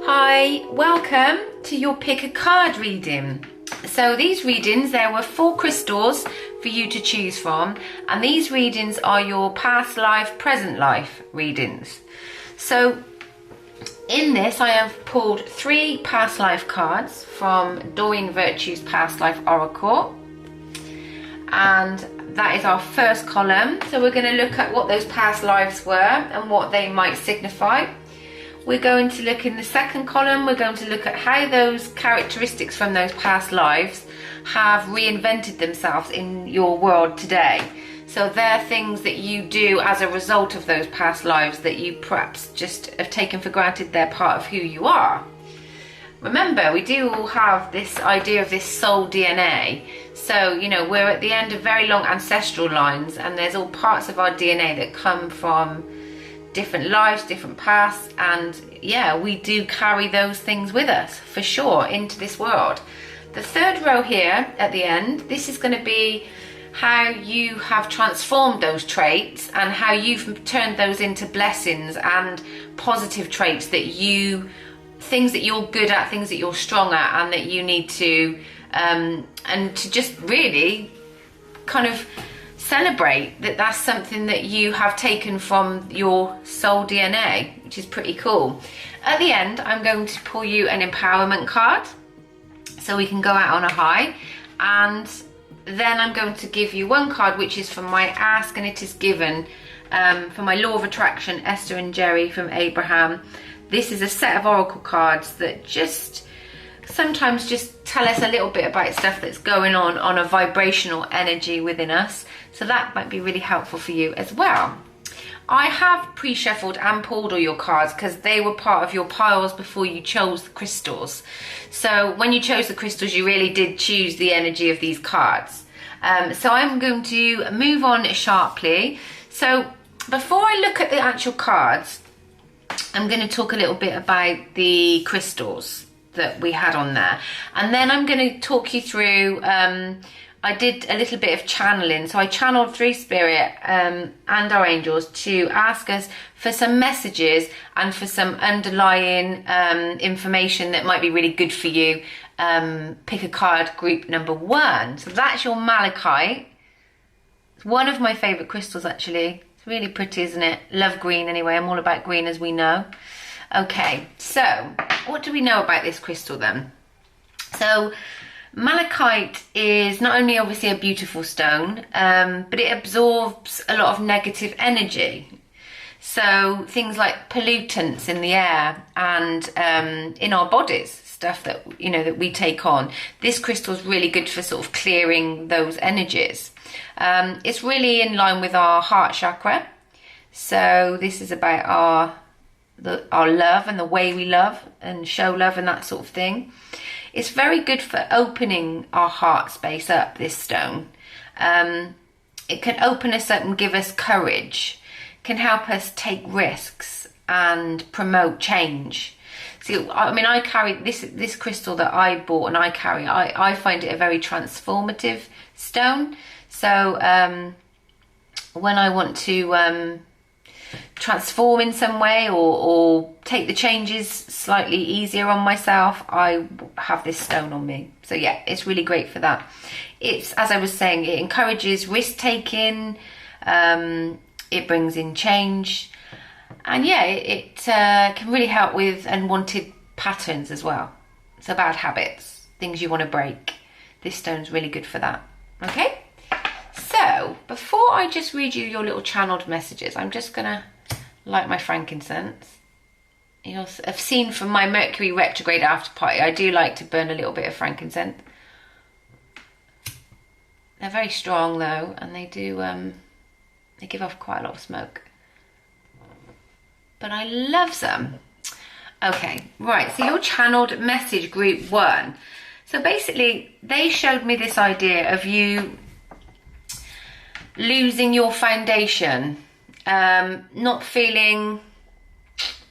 Hi, welcome to your pick a card reading. So these readings, there were 4 crystals for you to choose from, and these readings are your past life, present life readings. So in this, I have pulled 3 past life cards from Doreen Virtue's Past Life Oracle, and that is our first column. So we're going to look at what those past lives were and what they might signify. We're going to look in the second column, we're going to look at how those characteristics from those past lives have reinvented themselves in your world today. So they're things that you do as a result of those past lives that you perhaps just have taken for granted they're part of who you are. Remember, we do all have this idea of this soul DNA. So, you know, we're at the end of very long ancestral lines, and there's all parts of our DNA that come from different lives, different pasts, and yeah, we do carry those things with us for sure into this world. The third row here at the end, this is going to be how you have transformed those traits and how you've turned those into blessings and positive traits that you, things that you're good at, things that you're strong at, and that you need to and to just really kind of celebrate that that's something that you have taken from your soul DNA, which is pretty cool. At the end, I'm going to pull you an empowerment card so we can go out on a high, and then I'm going to give you one card which is from my Ask and It Is Given, for my Law of Attraction, Esther and Jerry from Abraham. This is a set of oracle cards that just sometimes just tell us a little bit about stuff that's going on a vibrational energy within us. So that might be really helpful for you as well. I have pre-shuffled and pulled all your cards because they were part of your piles before you chose the crystals. So when you chose the crystals, you really did choose the energy of these cards. So I'm going to move on sharply. So before I look at the actual cards, I'm going to talk a little bit about the crystals that we had on there, and then I'm going to talk you through I did a little bit of channeling, so I channeled through Spirit and our angels to ask us for some messages and for some underlying information that might be really good for you. Pick a card, group number 1. So that's your malachite. It's one of my favourite crystals actually. It's really pretty, isn't it? Love green anyway, I'm all about green as we know. Okay, so what do we know about this crystal then? So malachite is not only obviously a beautiful stone, but it absorbs a lot of negative energy. So things like pollutants in the air and in our bodies, stuff that, you know, that we take on. This crystal is really good for sort of clearing those energies. It's really in line with our heart chakra. So this is about our love and the way we love and show love and that sort of thing. It's very good for opening our heart space up, this stone. It can open us up and give us courage, can help us take risks and promote change. See, I mean, I carry this crystal that I bought and I find it a very transformative stone. So when I want to transform in some way or take the changes slightly easier on myself, I have this stone on me. So yeah, it's really great for that. It's, as I was saying, it encourages risk taking, it brings in change, and yeah, it can really help with unwanted patterns as well. So bad habits, things you want to break, this stone's really good for that. Okay, so before I just read you your little channeled messages, I'm just gonna light my frankincense. You'll have seen from my Mercury retrograde after party, I do like to burn a little bit of frankincense. They're very strong though, and they do they give off quite a lot of smoke, but I love them. Okay, right, so your channeled message group 1. So basically they showed me this idea of you losing your foundation, not feeling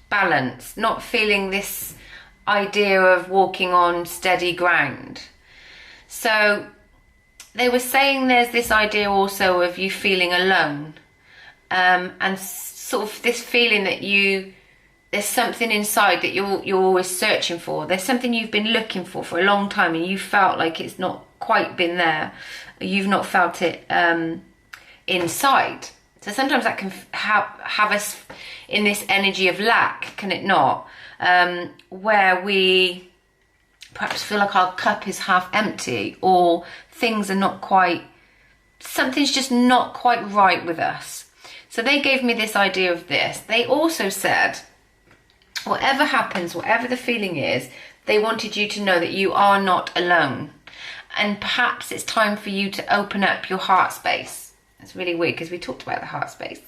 balanced, not feeling this idea of walking on steady ground. So they were saying there's this idea also of you feeling alone, and sort of this feeling that you there's something inside that you're always searching for. There's something you've been looking for a long time, and you felt like it's not quite been there. You've not felt it inside. So sometimes that can have us in this energy of lack, can it not? Where we perhaps feel like our cup is half empty, or things are not quite, something's just not quite right with us. So they gave me this idea of this. They also said, whatever happens, whatever the feeling is, they wanted you to know that you are not alone. And perhaps it's time for you to open up your heart space. It's really weird because we talked about the heart space.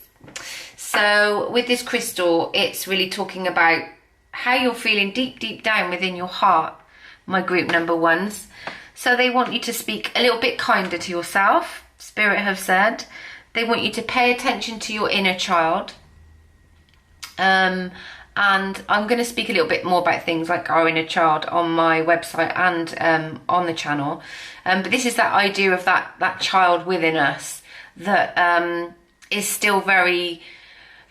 So with this crystal, it's really talking about how you're feeling deep down within your heart, my group number ones. So they want you to speak a little bit kinder to yourself, Spirit have said. They want you to pay attention to your inner child. And I'm going to speak a little bit more about things like our inner child on my website and on the channel. But this is that idea of that child within us that is still very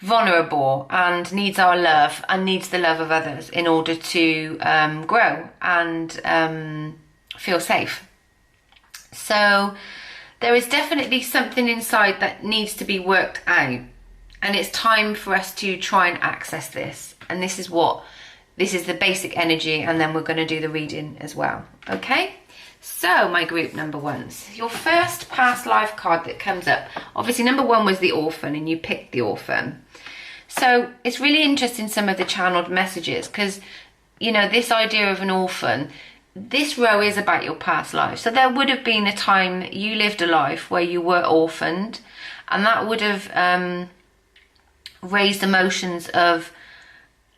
vulnerable and needs our love and needs the love of others in order to grow and feel safe. So there is definitely something inside that needs to be worked out. And it's time for us to try and access this. And this is the basic energy, and then we're going to do the reading as well. Okay? So, my group number ones. Your first past life card that comes up. Obviously, number one was the orphan, and you picked the orphan. So, it's really interesting, some of the channeled messages, because, you know, this idea of an orphan, this row is about your past life. So, there would have been a time you lived a life where you were orphaned, and that would have raised emotions of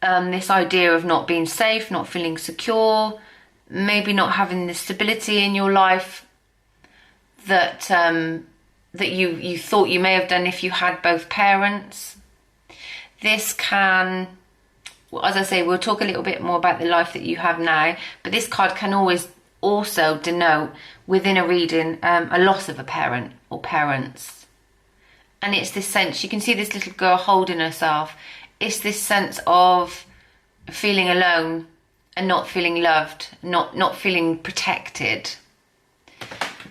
this idea of not being safe, not feeling secure, maybe not having the stability in your life that that you thought you may have done if you had both parents. This can, as I say, we'll talk a little bit more about the life that you have now, but this card can always also denote within a reading a loss of a parent or parents. And it's this sense, you can see this little girl holding herself. It's this sense of feeling alone and not feeling loved, not feeling protected.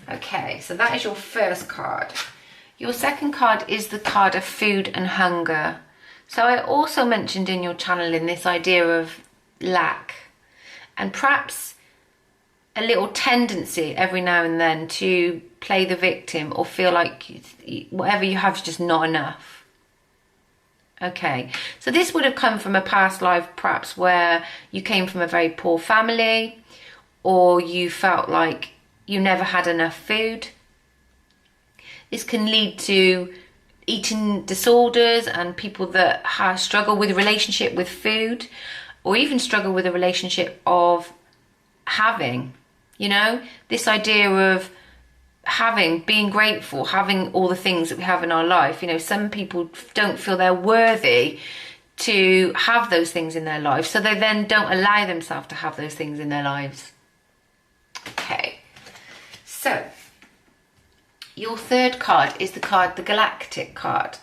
Okay, so that is your first card. Your second card is the card of food and hunger. So I also mentioned in your channel in this idea of lack, and perhaps a little tendency every now and then to play the victim or feel like whatever you have is just not enough. Okay, so this would have come from a past life perhaps where you came from a very poor family, or you felt like you never had enough food. This can lead to eating disorders and people that struggle with a relationship with food, or even struggle with a relationship of having, you know, this idea of having, being grateful, having all the things that we have in our life. You know, some people don't feel they're worthy to have those things in their life, so they then don't allow themselves to have those things in their lives. Okay, so your third card is the Galactic card.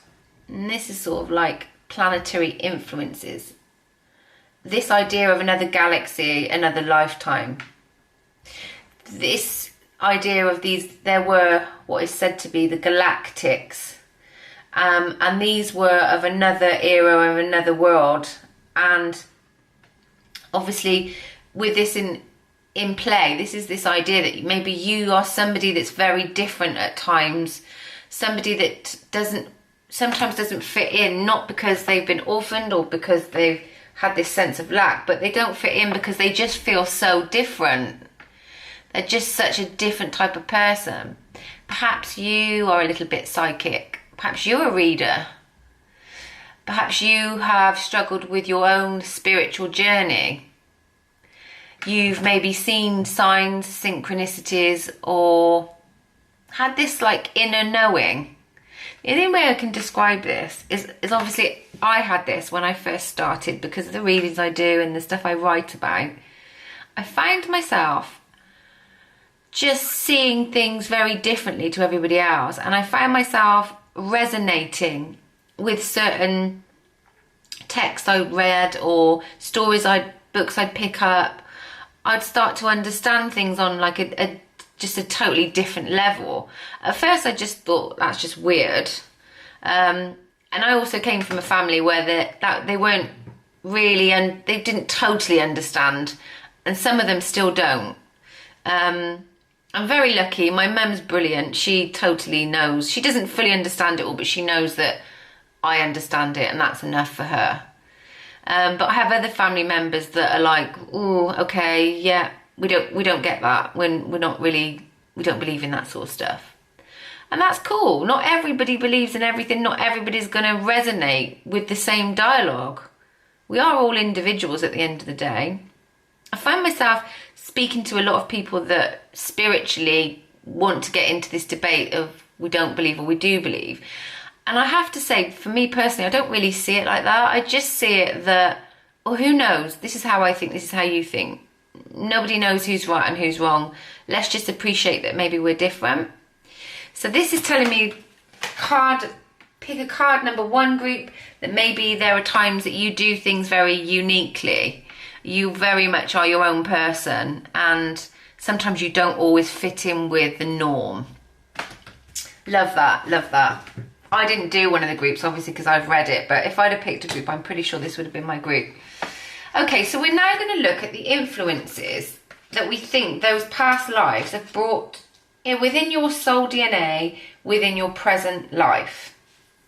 And this is sort of like planetary influences. This idea of another galaxy, another lifetime. This idea of these, there were what is said to be the Galactics. And these were of another era, of another world. And obviously with this in play, this is this idea that maybe you are somebody that's very different at times, somebody that sometimes doesn't fit in, not because they've been orphaned or because they've had this sense of lack, but they don't fit in because they just feel so different. They're just such a different type of person. Perhaps you are a little bit psychic. Perhaps you're a reader. Perhaps you have struggled with your own spiritual journey. You've maybe seen signs, synchronicities, or had this like inner knowing. The only way I can describe this is obviously I had this when I first started, because of the readings I do and the stuff I write about. I found myself just seeing things very differently to everybody else, and I found myself resonating with certain texts I read or books I'd pick up, I'd start to understand things on like just a totally different level. At first I just thought that's just weird. And I also came from a family where they weren't really, and they didn't totally understand, and some of them still don't. I'm very lucky. My mum's brilliant. She totally knows. She doesn't fully understand it all, but she knows that I understand it, and that's enough for her. But I have other family members that are like, oh, okay, yeah, we don't get that. We don't believe in that sort of stuff. And that's cool. Not everybody believes in everything. Not everybody's going to resonate with the same dialogue. We are all individuals at the end of the day. I find myself speaking to a lot of people that spiritually want to get into this debate of we don't believe or we do believe. And I have to say, for me personally, I don't really see it like that. I just see it that, well, who knows? This is how I think, this is how you think. Nobody knows who's right and who's wrong. Let's just appreciate that maybe we're different. So this is telling me pick a card number 1 group, that maybe there are times that you do things very uniquely. You very much are your own person, and sometimes you don't always fit in with the norm. Love that, love that. I didn't do one of the groups, obviously, because I've read it, but if I'd have picked a group, I'm pretty sure this would have been my group. Okay, so we're now going to look at the influences that we think those past lives have brought within your soul DNA, within your present life.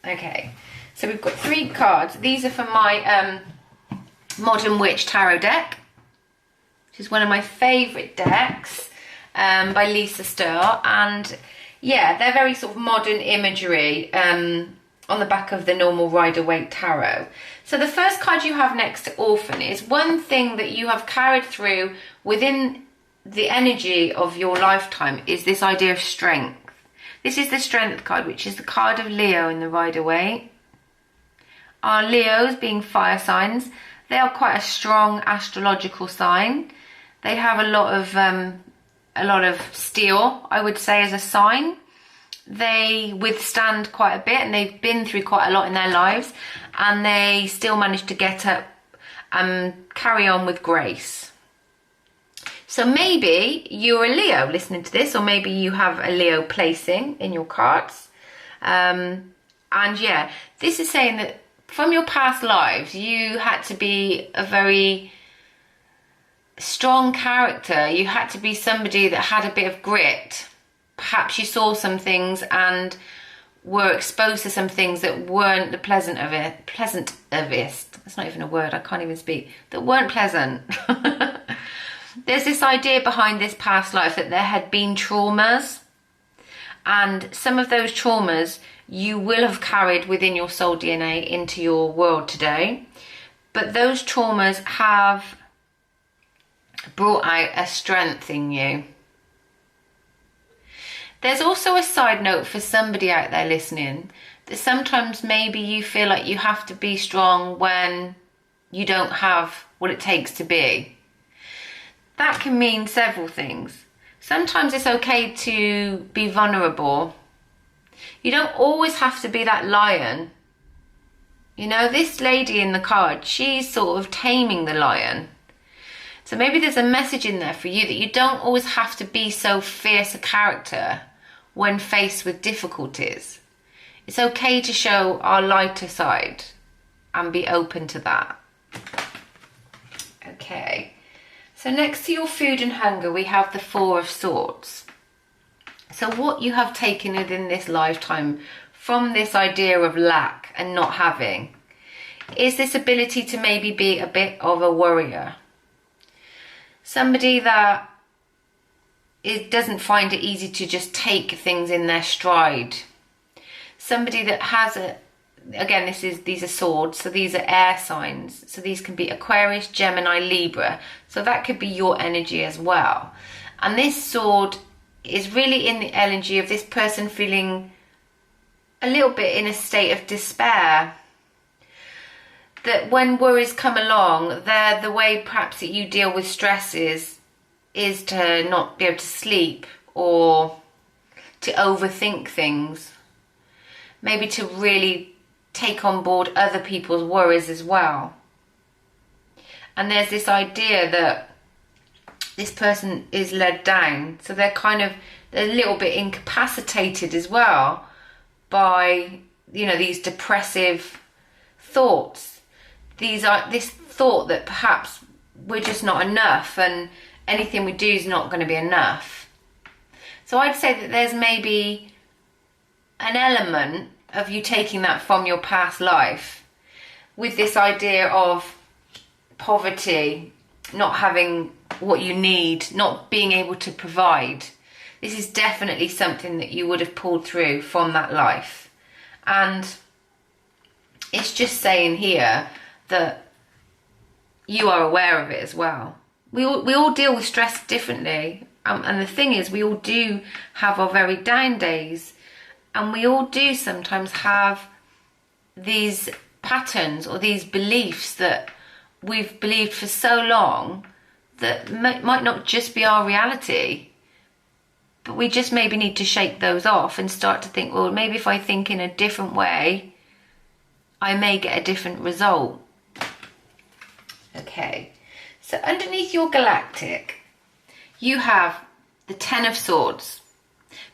Okay, so we've got 3 cards. These are from my Modern Witch Tarot deck, which is one of my favourite decks by Lisa Sturr. And yeah, they're very sort of modern imagery on the back of the normal Rider-Waite Tarot. So the first card you have next to Orphan is one thing that you have carried through within the energy of your lifetime is this idea of strength. This is the Strength card, which is the card of Leo in the Rider-Waite. Our Leos, being fire signs, they are quite a strong astrological sign. They have a lot of steel, I would say, as a sign. They withstand quite a bit, and they've been through quite a lot in their lives, and they still manage to get up and carry on with grace. So maybe you're a Leo listening to this, or maybe you have a Leo placing in your cards. And yeah, this is saying that from your past lives, you had to be a very strong character. You had to be somebody that had a bit of grit. Perhaps you saw some things and were exposed to some things that weren't the pleasantest. That's not even a word, I can't even speak. That weren't pleasant. There's this idea behind this past life that there had been traumas, and some of those traumas you will have carried within your soul DNA into your world today, but those traumas have brought out a strength in you. There's also a side note for somebody out there listening, that sometimes maybe you feel like you have to be strong when you don't have what it takes to be. That can mean several things. Sometimes it's okay to be vulnerable. You don't always have to be that lion. You know, this lady in the card, she's sort of taming the lion. So maybe there's a message in there for you that you don't always have to be so fierce a character when faced with difficulties. It's okay to show our lighter side and be open to that. Okay. So next to your food and hunger, we have the 4 of Swords. So what you have taken within this lifetime from this idea of lack and not having is this ability to maybe be a bit of a worrier. Somebody that doesn't find it easy to just take things in their stride. Somebody that has again, these are swords, so these are air signs. So these can be Aquarius, Gemini, Libra. So that could be your energy as well. And this sword is really in the energy of this person feeling a little bit in a state of despair. That when worries come along, they're the way perhaps that you deal with stress is to not be able to sleep or to overthink things. Maybe to really take on board other people's worries as well. And there's this idea that this person is led down, so they're a little bit incapacitated as well by, you know, these depressive thoughts. This thought that perhaps we're just not enough and anything we do is not going to be enough. So I'd say that there's maybe an element of you taking that from your past life, with this idea of poverty, not having what you need, not being able to provide. This is definitely something that you would have pulled through from that life. And it's just saying here that you are aware of it as well. We all deal with stress differently. And the thing is, we all do have our very down days. And we all do sometimes have these patterns or these beliefs that we've believed for so long that might not just be our reality. But we just maybe need to shake those off and start to think, well, maybe if I think in a different way, I may get a different result. Okay, so underneath your galactic, you have the Ten of Swords.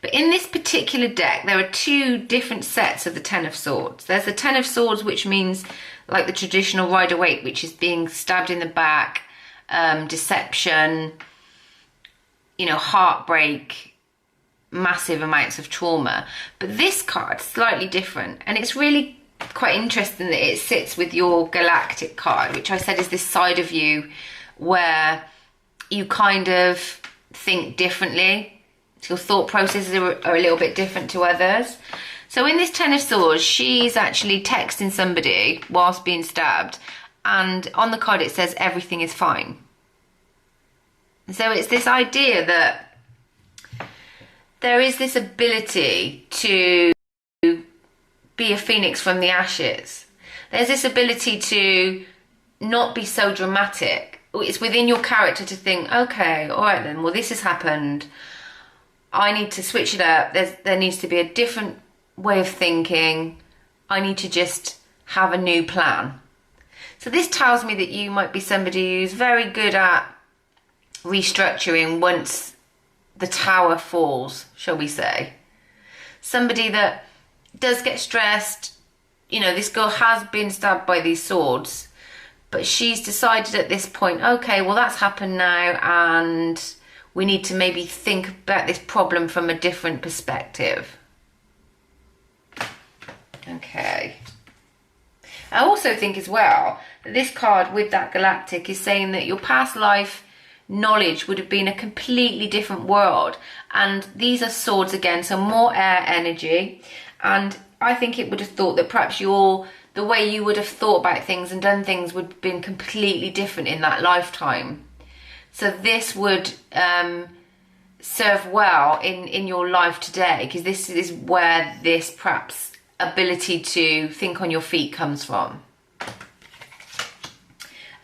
But in this particular deck, there are two different sets of the Ten of Swords. There's the Ten of Swords, which means like the traditional Rider-Waite, which is being stabbed in the back, deception, you know, heartbreak, massive amounts of trauma. But this card is slightly different, and it's really quite interesting that it sits with your galactic card, which I said is this side of you where you kind of think differently. Your thought processes are a little bit different to others. So in this Ten of Swords, she's actually texting somebody whilst being stabbed, and on the card it says everything is fine. So it's this idea that there is this ability to be a phoenix from the ashes. There's this ability to not be so dramatic. It's within your character to think, okay, all right then, well, this has happened. I need to switch it up. There needs to be a different way of thinking. I need to just have a new plan. So this tells me that you might be somebody who's very good at restructuring once the tower falls, shall we say. Somebody that does get stressed. You know, this girl has been stabbed by these swords, but she's decided at this point, okay, well, that's happened now, and we need to maybe think about this problem from a different perspective. Okay. I also think as well that this card with that galactic is saying that your past life knowledge would have been a completely different world. And these are swords again, so more air energy. And I think it would have thought that perhaps the way you would have thought about things and done things would have been completely different in that lifetime. So this would serve well in your life today, because this is where this perhaps ability to think on your feet comes from.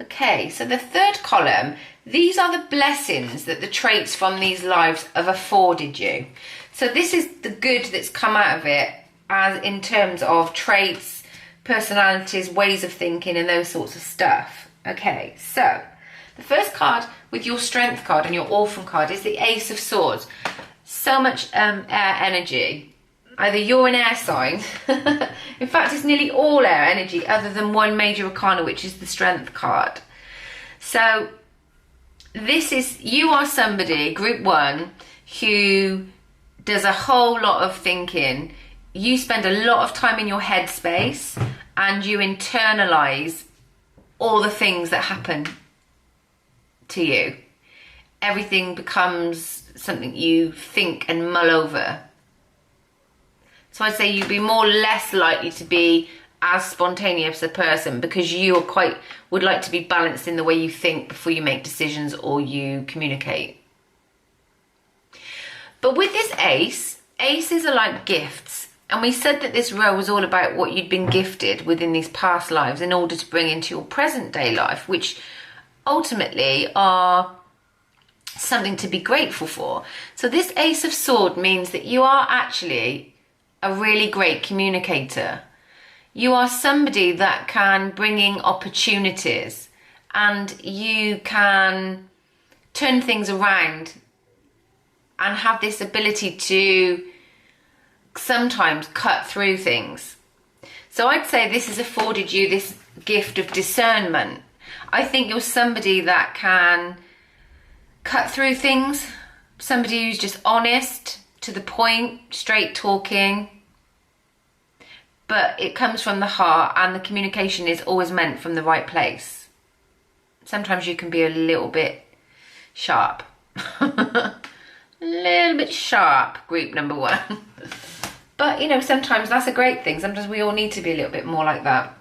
Okay, so the third column, these are the blessings that the traits from these lives have afforded you. So this is the good that's come out of it, as in terms of traits, personalities, ways of thinking, and those sorts of stuff. Okay, so the first card with your strength card and your orphan card is the Ace of Swords. So much air energy. Either you're an air sign. In fact, it's nearly all air energy other than one major arcana, which is the strength card. So you are somebody, group one, who does a whole lot of thinking. You spend a lot of time in your headspace and you internalize all the things that happen to you. Everything becomes something you think and mull over. So I'd say you'd be less likely to be as spontaneous a person, because you would like to be balanced in the way you think before you make decisions or you communicate. But with this aces are like gifts. And we said that this row was all about what you'd been gifted within these past lives in order to bring into your present day life, which ultimately are something to be grateful for. So this Ace of Swords means that you are actually a really great communicator. You are somebody that can bring in opportunities, and you can turn things around and have this ability to sometimes cut through things. So I'd say this has afforded you this gift of discernment. I think you're somebody that can cut through things, somebody who's just honest, to the point, straight talking, but it comes from the heart, and the communication is always meant from the right place. Sometimes you can be a little bit sharp. A little bit sharp, group number 1. But, you know, sometimes that's a great thing. Sometimes we all need to be a little bit more like that.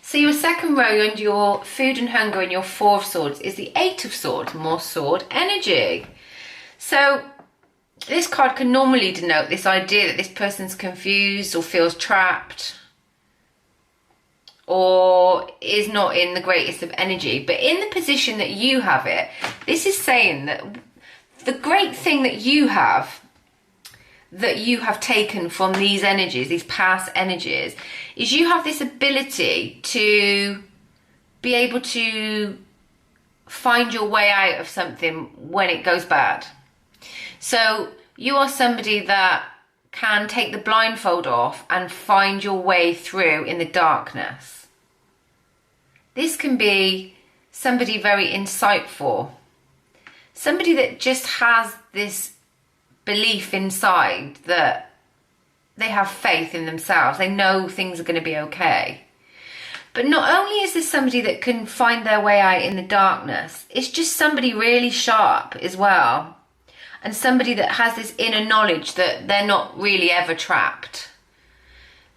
So your second row and your food and hunger and your 4 of swords is the 8 of swords, more sword energy. So this card can normally denote this idea that this person's confused or feels trapped or is not in the greatest of energy. But in the position that you have it, this is saying that the great thing that you have taken from these energies, these past energies, is you have this ability to be able to find your way out of something when it goes bad. So you are somebody that can take the blindfold off and find your way through in the darkness. This can be somebody very insightful, somebody that just has this belief inside that they have faith in themselves. They know things are going to be okay. But not only is this somebody that can find their way out in the darkness, it's just somebody really sharp as well. And somebody that has this inner knowledge that they're not really ever trapped.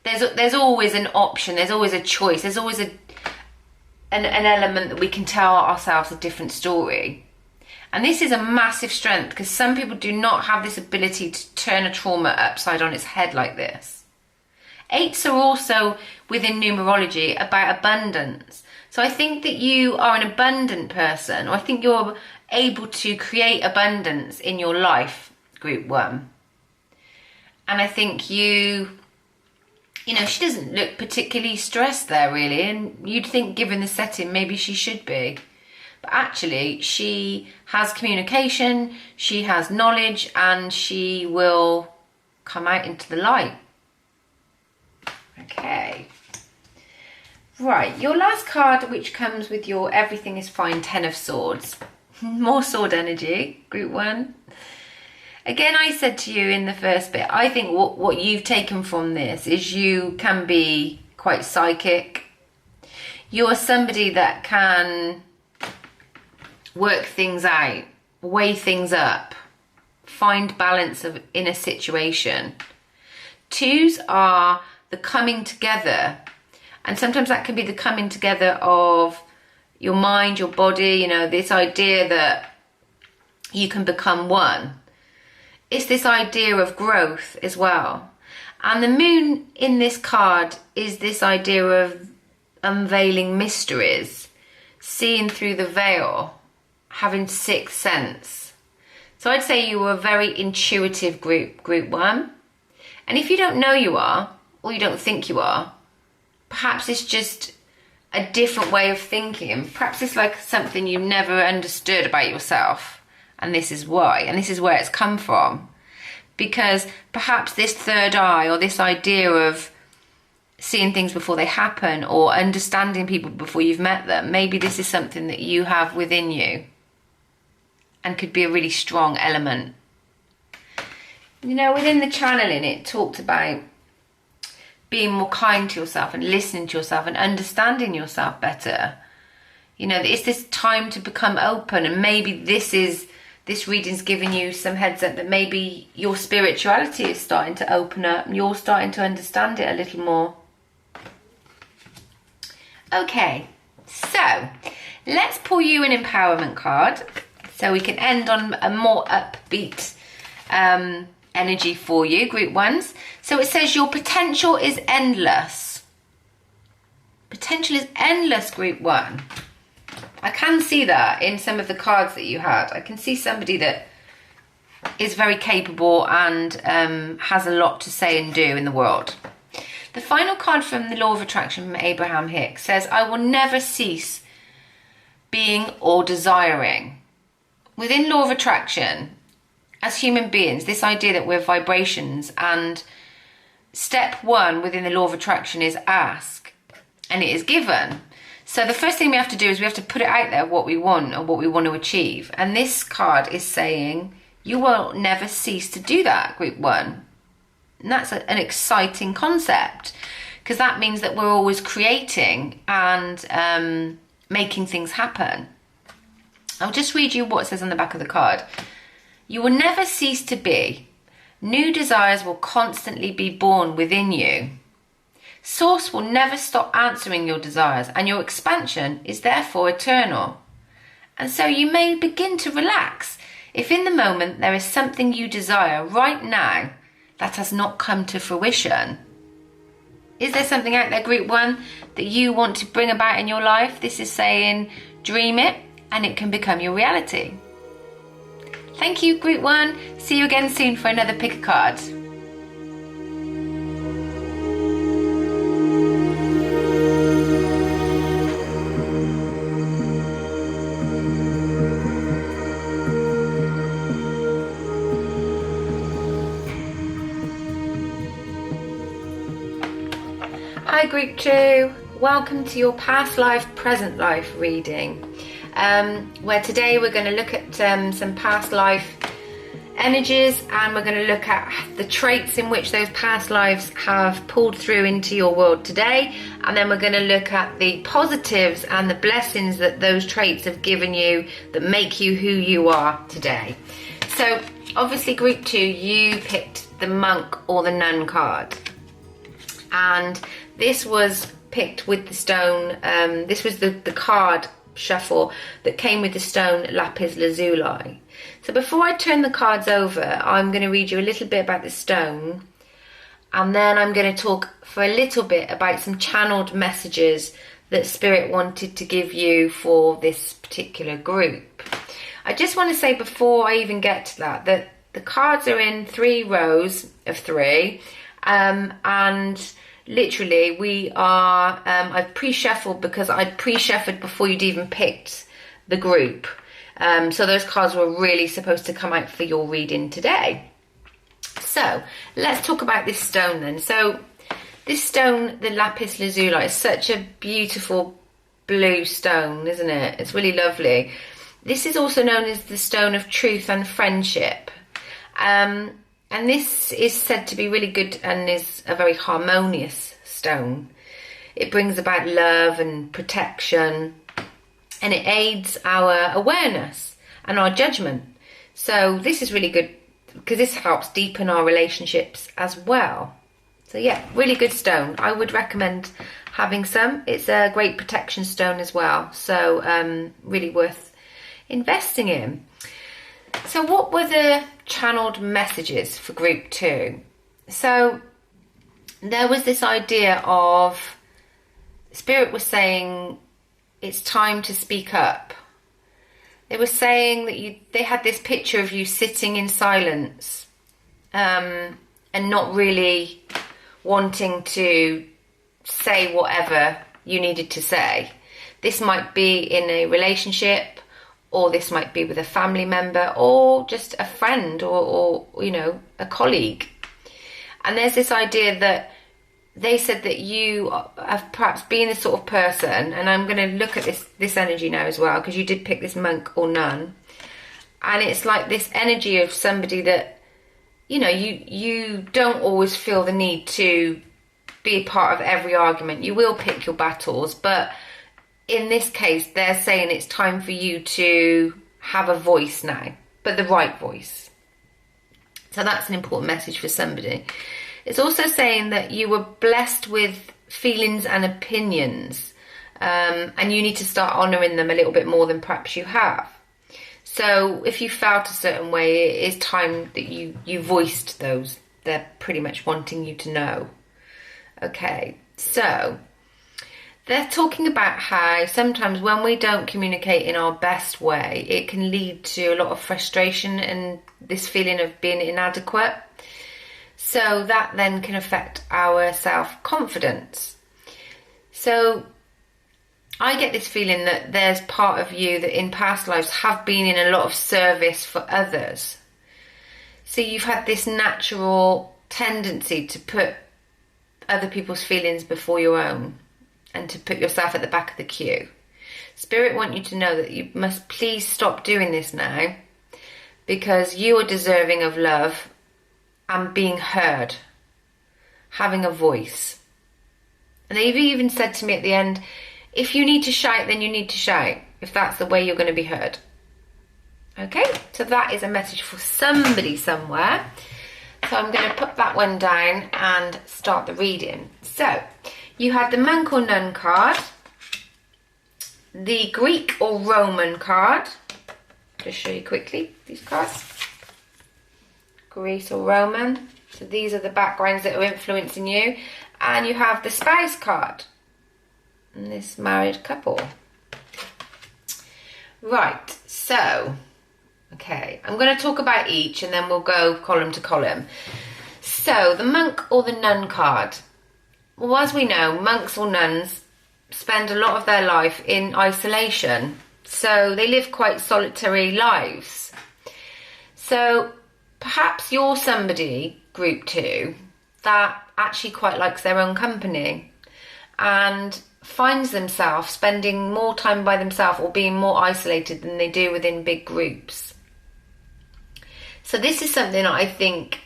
There's always an option. There's always a choice. There's always an element that we can tell ourselves a different story. And this is a massive strength, because some people do not have this ability to turn a trauma upside on its head like this. 8s are also, within numerology, about abundance. So I think that you are an abundant person, or I think you're able to create abundance in your life, group 1. And I think you know, she doesn't look particularly stressed there really, and you'd think given the setting maybe she should be. But actually she has communication, she has knowledge, and she will come out into the light. Okay. Right, your last card, which comes with your everything is fine 10 of swords. More sword energy, group 1. Again, I said to you in the first bit, I think what you've taken from this is you can be quite psychic. You're somebody that can work things out, weigh things up, find balance in a situation. 2s are the coming together, and sometimes that can be the coming together of your mind, your body, you know, this idea that you can become one. It's this idea of growth as well. And the moon in this card is this idea of unveiling mysteries, seeing through the veil, having 6th sense. So I'd say you were a very intuitive group 1. And if you don't know you are, or you don't think you are, perhaps it's just a different way of thinking, and perhaps it's like something you never understood about yourself, and this is why, and this is where it's come from. Because perhaps this third eye, or this idea of seeing things before they happen, or understanding people before you've met them, maybe this is something that you have within you and could be a really strong element. You know, within the channeling, it talked about being more kind to yourself and listening to yourself and understanding yourself better. You know, it's this time to become open, and maybe this reading's giving you some heads up that maybe your spirituality is starting to open up and you're starting to understand it a little more. Okay, so let's pull you an empowerment card so we can end on a more upbeat energy for you, group 1s. So it says your potential is endless. Potential is endless, group 1. I can see that in some of the cards that you had. I can see somebody that is very capable and has a lot to say and do in the world. The final card from the Law of Attraction from Abraham Hicks says, I will never cease being or desiring. Within Law of Attraction, as human beings, this idea that we're vibrations, and step one within the Law of Attraction is ask, and it is given. So the first thing we have to do is we have to put it out there, what we want or what we want to achieve. And this card is saying, you will never cease to do that, group one. And that's an exciting concept, because that means that we're always creating and making things happen. I'll just read you what it says on the back of the card. You will never cease to be. New desires will constantly be born within you. Source will never stop answering your desires, and your expansion is therefore eternal. And so you may begin to relax if in the moment there is something you desire right now that has not come to fruition. Is there something out there, group one, that you want to bring about in your life? This is saying, dream it and it can become your reality. Thank you, group one. See you again soon for another pick a card. Hi group 2, welcome to your past life, present life reading, where today we're going to look at some past life energies, and we're going to look at the traits in which those past lives have pulled through into your world today, and then we're going to look at the positives and the blessings that those traits have given you that make you who you are today. So obviously group 2, you picked the monk or the nun card, and this was picked with the stone, this was the card shuffle that came with the stone Lapis Lazuli. So before I turn the cards over, I'm going to read you a little bit about the stone, and then I'm going to talk for a little bit about some channeled messages that Spirit wanted to give you for this particular group. I just want to say before I even get to that the cards are in 3 rows of 3, and literally we are, I've pre-shuffled because I'd pre-shuffled before you'd even picked the group. So those cards were really supposed to come out for your reading today. So let's talk about this stone then. So this stone, the Lapis Lazuli, is such a beautiful blue stone, isn't it? It's really lovely. This is also known as the stone of truth and friendship. And this is said to be really good and is a very harmonious stone. It brings about love and protection, and it aids our awareness and our judgment. So this is really good because this helps deepen our relationships as well. So yeah, really good stone. I would recommend having some. It's a great protection stone as well. So really worth investing in. So what were the channeled messages for group 2? So there was this idea of Spirit was saying it's time to speak up. They were saying that they had this picture of you sitting in silence, and not really wanting to say whatever you needed to say. This might be in a relationship, or this might be with a family member, or just a friend, or you know, a colleague. And there's this idea that they said that you have perhaps been the sort of person, and I'm going to look at this energy now as well, because you did pick this monk or nun, and it's like this energy of somebody that, you know, you don't always feel the need to be a part of every argument. You will pick your battles, but in this case, they're saying it's time for you to have a voice now, but the right voice. So that's an important message for somebody. It's also saying that you were blessed with feelings and opinions, and you need to start honouring them a little bit more than perhaps you have. So if you felt a certain way, it is time that you voiced those. They're pretty much wanting you to know. Okay, so they're talking about how sometimes when we don't communicate in our best way, it can lead to a lot of frustration and this feeling of being inadequate. So that then can affect our self-confidence. So I get this feeling that there's part of you that in past lives have been in a lot of service for others. So you've had this natural tendency to put other people's feelings before your own and to put yourself at the back of the queue. Spirit want you to know that you must please stop doing this now, because you are deserving of love and being heard, having a voice. And they've even said to me at the end, if you need to shout, then you need to shout, if that's the way you're going to be heard. Okay, so that is a message for somebody somewhere. So I'm going to put that one down and start the reading. So you had the monk or nun card, the Greek or Roman card. Just show you quickly these cards. Greece or Roman. So these are the backgrounds that are influencing you. And you have the spouse card. And this married couple. Right, so, okay, I'm going to talk about each and then we'll go column to column. So, the monk or the nun card. Well, as we know, monks or nuns spend a lot of their life in isolation. So, they live quite solitary lives. So, perhaps you're somebody, group 2, that actually quite likes their own company and finds themselves spending more time by themselves or being more isolated than they do within big groups. So this is something I think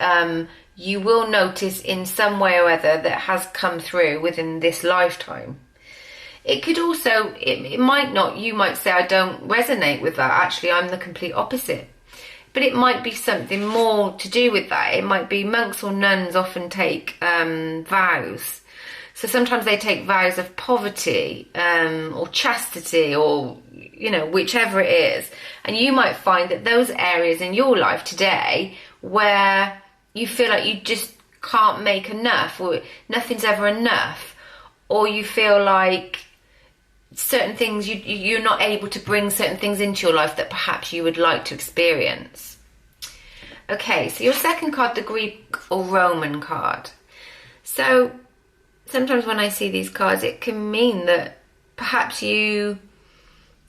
you will notice in some way or other that has come through within this lifetime. It could also, it might not, you might say, I don't resonate with that. Actually, I'm the complete opposite. But it might be something more to do with that. It might be monks or nuns often take vows. So sometimes they take vows of poverty or chastity or, you know, whichever it is. And you might find that those areas in your life today where you feel like you just can't make enough or nothing's ever enough, or you feel like certain things, you're not able to bring certain things into your life that perhaps you would like to experience. Okay, so your second card, the Greek or Roman card. So sometimes when I see these cards, it can mean that perhaps you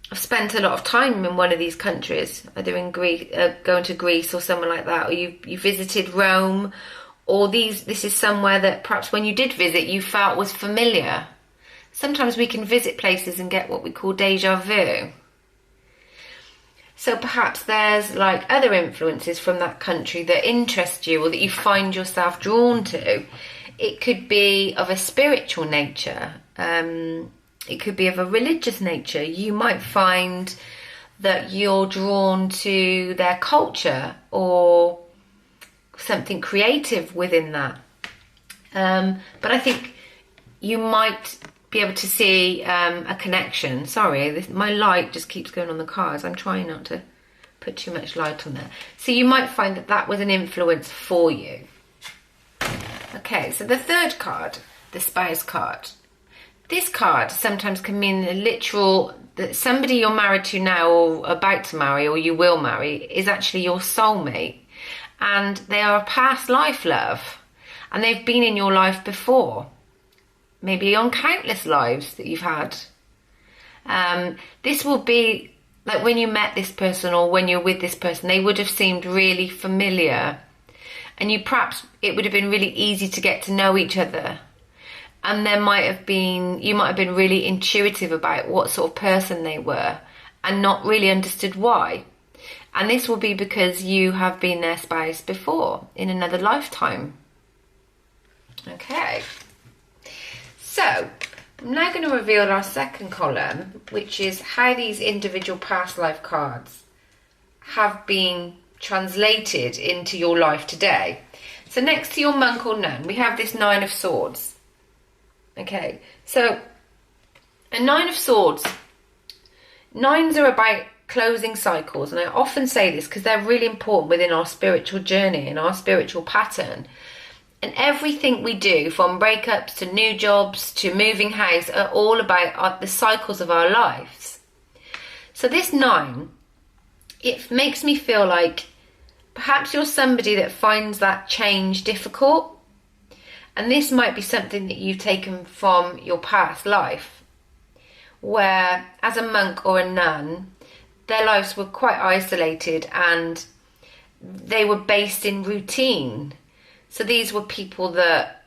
have spent a lot of time in one of these countries, either in Greece, going to Greece or somewhere like that, or you visited Rome, or this is somewhere that perhaps when you did visit you felt was familiar. Sometimes we can visit places and get what we call deja vu. So perhaps there's like other influences from that country that interest you or that you find yourself drawn to. It could be of a spiritual nature. It could be of a religious nature. You might find that you're drawn to their culture or something creative within that. But I think you might be able to see a connection. Sorry, my light just keeps going on the cards. I'm trying not to put too much light on there. So you might find that that was an influence for you. Okay, so the third card, the spouse card. This card sometimes can mean the literal, that somebody you're married to now or about to marry or you will marry is actually your soulmate. And they are a past life love. And they've been in your life before. Maybe on countless lives that you've had. This will be like when you met this person or when you're with this person, they would have seemed really familiar. And it would have been really easy to get to know each other. And you might have been really intuitive about what sort of person they were and not really understood why. And this will be because you have been their spouse before in another lifetime. Okay. So, I'm now going to reveal our second column, which is how these individual past life cards have been translated into your life today. So next to your monk or nun, we have this 9 of Swords. Okay, so a 9 of Swords. 9s are about closing cycles, and I often say this because they're really important within our spiritual journey and our spiritual pattern. And everything we do, from breakups to new jobs to moving house, are all about the cycles of our lives. So this 9, it makes me feel like perhaps you're somebody that finds that change difficult. And this might be something that you've taken from your past life, where as a monk or a nun, their lives were quite isolated and they were based in routine. So these were people that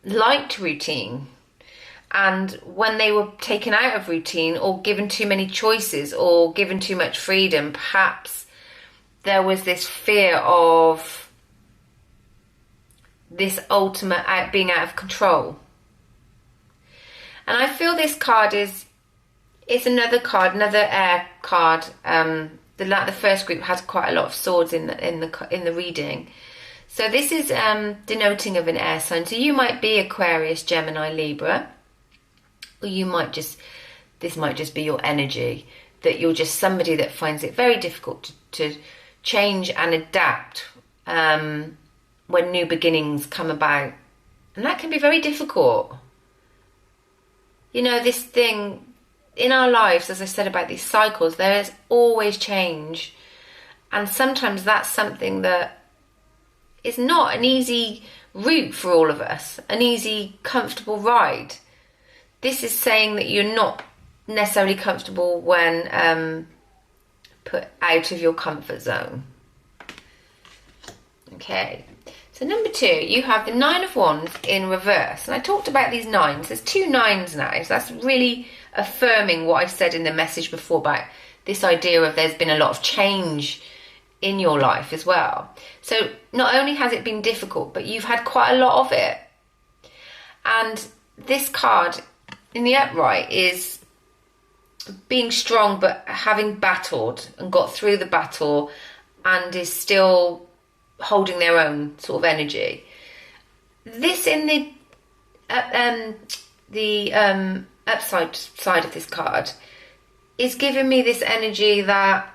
liked routine. And when they were taken out of routine or given too many choices or given too much freedom, perhaps there was this fear of this ultimate being out of control. And I feel this card it's another card, another air card. The first group had quite a lot of swords in the reading. So this is denoting of an air sign. So you might be Aquarius, Gemini, Libra. Or this might just be your energy, that you're just somebody that finds it very difficult to change and adapt when new beginnings come about. And that can be very difficult. You know, this thing in our lives, as I said about these cycles, there is always change. And sometimes that's something that is not an easy route for all of us, an easy, comfortable ride. This is saying that you're not necessarily comfortable when put out of your comfort zone. Okay, so number 2, you have the 9 of Wands in reverse. And I talked about these 9s. There's 2 9s now, so that's really affirming what I said in the message before about this idea of there's been a lot of change in your life as well. So not only has it been difficult, but you've had quite a lot of it. And this card in the upright is being strong, but having battled and got through the battle and is still holding their own sort of energy. This in the upside side of this card is giving me this energy that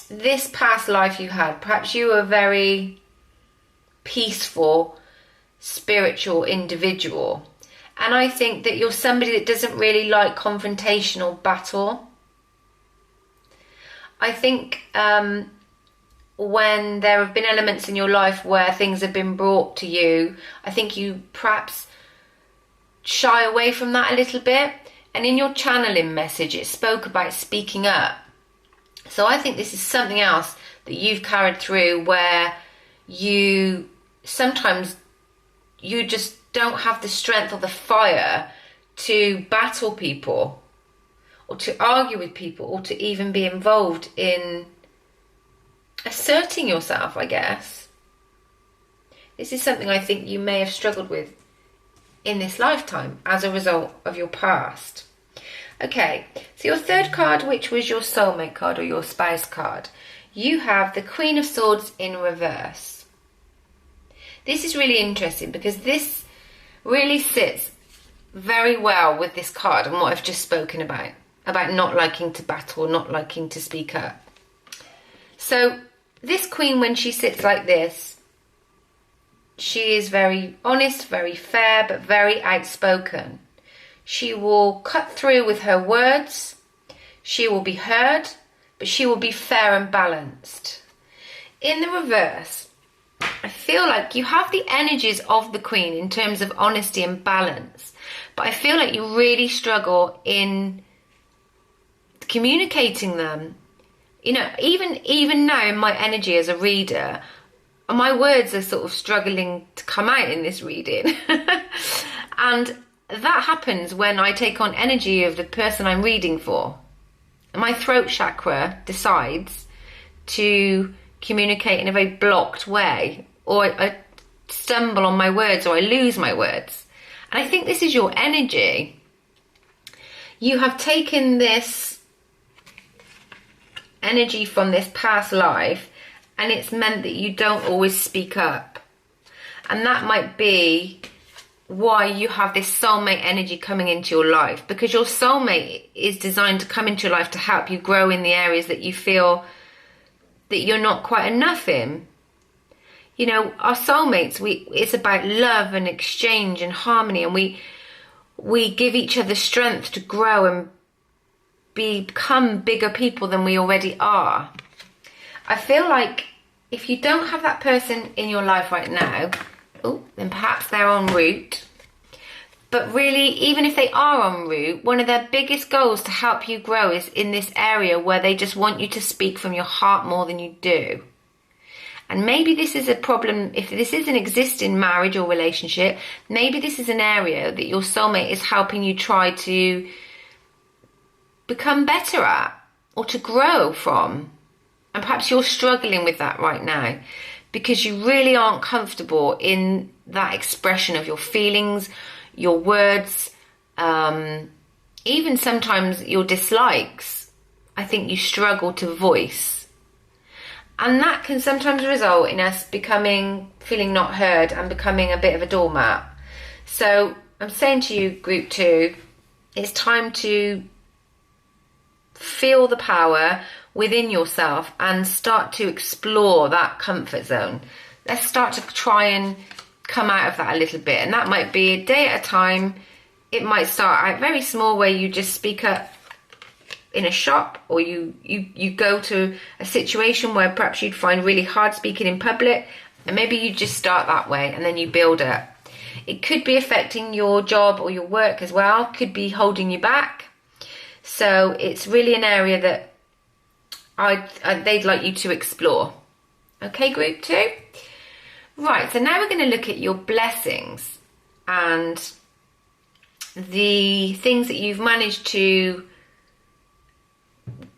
this past life you had, perhaps you were a very peaceful, spiritual individual. And I think that you're somebody that doesn't really like confrontation or battle. I think when there have been elements in your life where things have been brought to you, I think you perhaps shy away from that a little bit. And in your channeling message, it spoke about speaking up. So I think this is something else that you've carried through, where you sometimes you just don't have the strength or the fire to battle people or to argue with people or to even be involved in asserting yourself, I guess. This is something I think you may have struggled with in this lifetime as a result of your past. Okay, so your third card, which was your soulmate card or your spouse card, you have the Queen of Swords in reverse. This is really interesting because this really sits very well with this card and what I've just spoken about not liking to battle, not liking to speak up. So this queen, when she sits like this, she is very honest, very fair, but very outspoken. She will cut through with her words. She will be heard, but she will be fair and balanced. In the reverse, I feel like you have the energies of the Queen in terms of honesty and balance, but I feel like you really struggle in communicating them. You know, even now in my energy as a reader, my words are sort of struggling to come out in this reading. And that happens when I take on energy of the person I'm reading for. My throat chakra decides to communicate in a very blocked way, or I stumble on my words, or I lose my words. And I think this is your energy. You have taken this energy from this past life, and it's meant that you don't always speak up. And that might be why you have this soulmate energy coming into your life, because your soulmate is designed to come into your life to help you grow in the areas that you feel that you're not quite enough in. You know, our soulmates, it's about love and exchange and harmony, and we give each other strength to grow and become bigger people than we already are. I feel like if you don't have that person in your life right now, then perhaps they're en route. But really, even if they are en route, one of their biggest goals to help you grow is in this area where they just want you to speak from your heart more than you do. And maybe this is a problem, if this is an existing marriage or relationship, maybe this is an area that your soulmate is helping you try to become better at or to grow from. And perhaps you're struggling with that right now because you really aren't comfortable in that expression of your feelings, your words, even sometimes your dislikes. I think you struggle to voice. And that can sometimes result in us feeling not heard and becoming a bit of a doormat. So I'm saying to you, group 2, it's time to feel the power within yourself and start to explore that comfort zone. Let's start to try and come out of that a little bit, and that might be a day at a time. It might start out very small, where you just speak up in a shop, or you go to a situation where perhaps you'd find really hard speaking in public, and maybe you just start that way and then you build it. It could be affecting your job or your work as well, could be holding you back. So it's really an area that they'd like you to explore. Okay, group 2? Right, so now we're going to look at your blessings and the things that you've managed to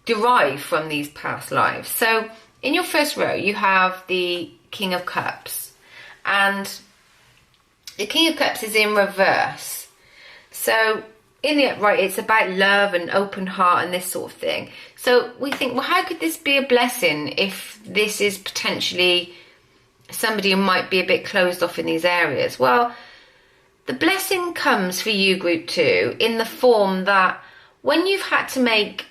derive from these past lives. So in your first row, you have the King of Cups, and the King of Cups is in reverse. So in the upright, it's about love and open heart and this sort of thing. So we think, well, how could this be a blessing if this is potentially somebody who might be a bit closed off in these areas? Well, the blessing comes for you, group 2, in the form that when you've had to make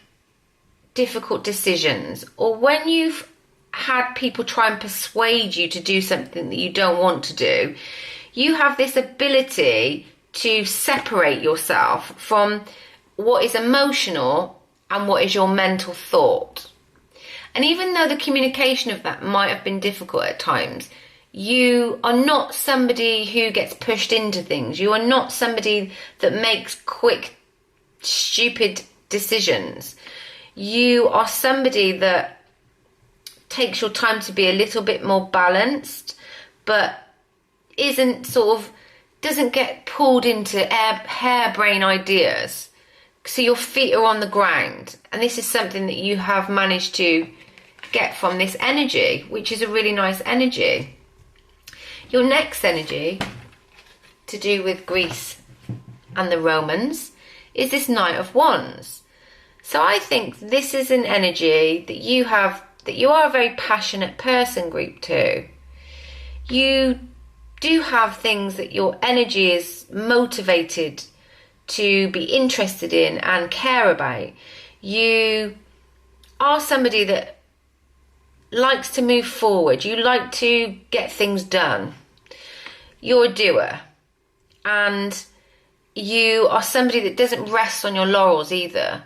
difficult decisions, or when you've had people try and persuade you to do something that you don't want to do, you have this ability to separate yourself from what is emotional and what is your mental thought. And even though the communication of that might have been difficult at times, you are not somebody who gets pushed into things. You are not somebody that makes quick, stupid decisions. You are somebody that takes your time to be a little bit more balanced, but doesn't get pulled into harebrained ideas. So your feet are on the ground. And this is something that you have managed to get from this energy, which is a really nice energy. Your next energy, to do with Greece and the Romans, is this Knight of Wands. So I think this is an energy that you are a very passionate person, group 2. You do have things that your energy is motivated to be interested in and care about. You are somebody that likes to move forward. You like to get things done. You're a doer. And you are somebody that doesn't rest on your laurels either.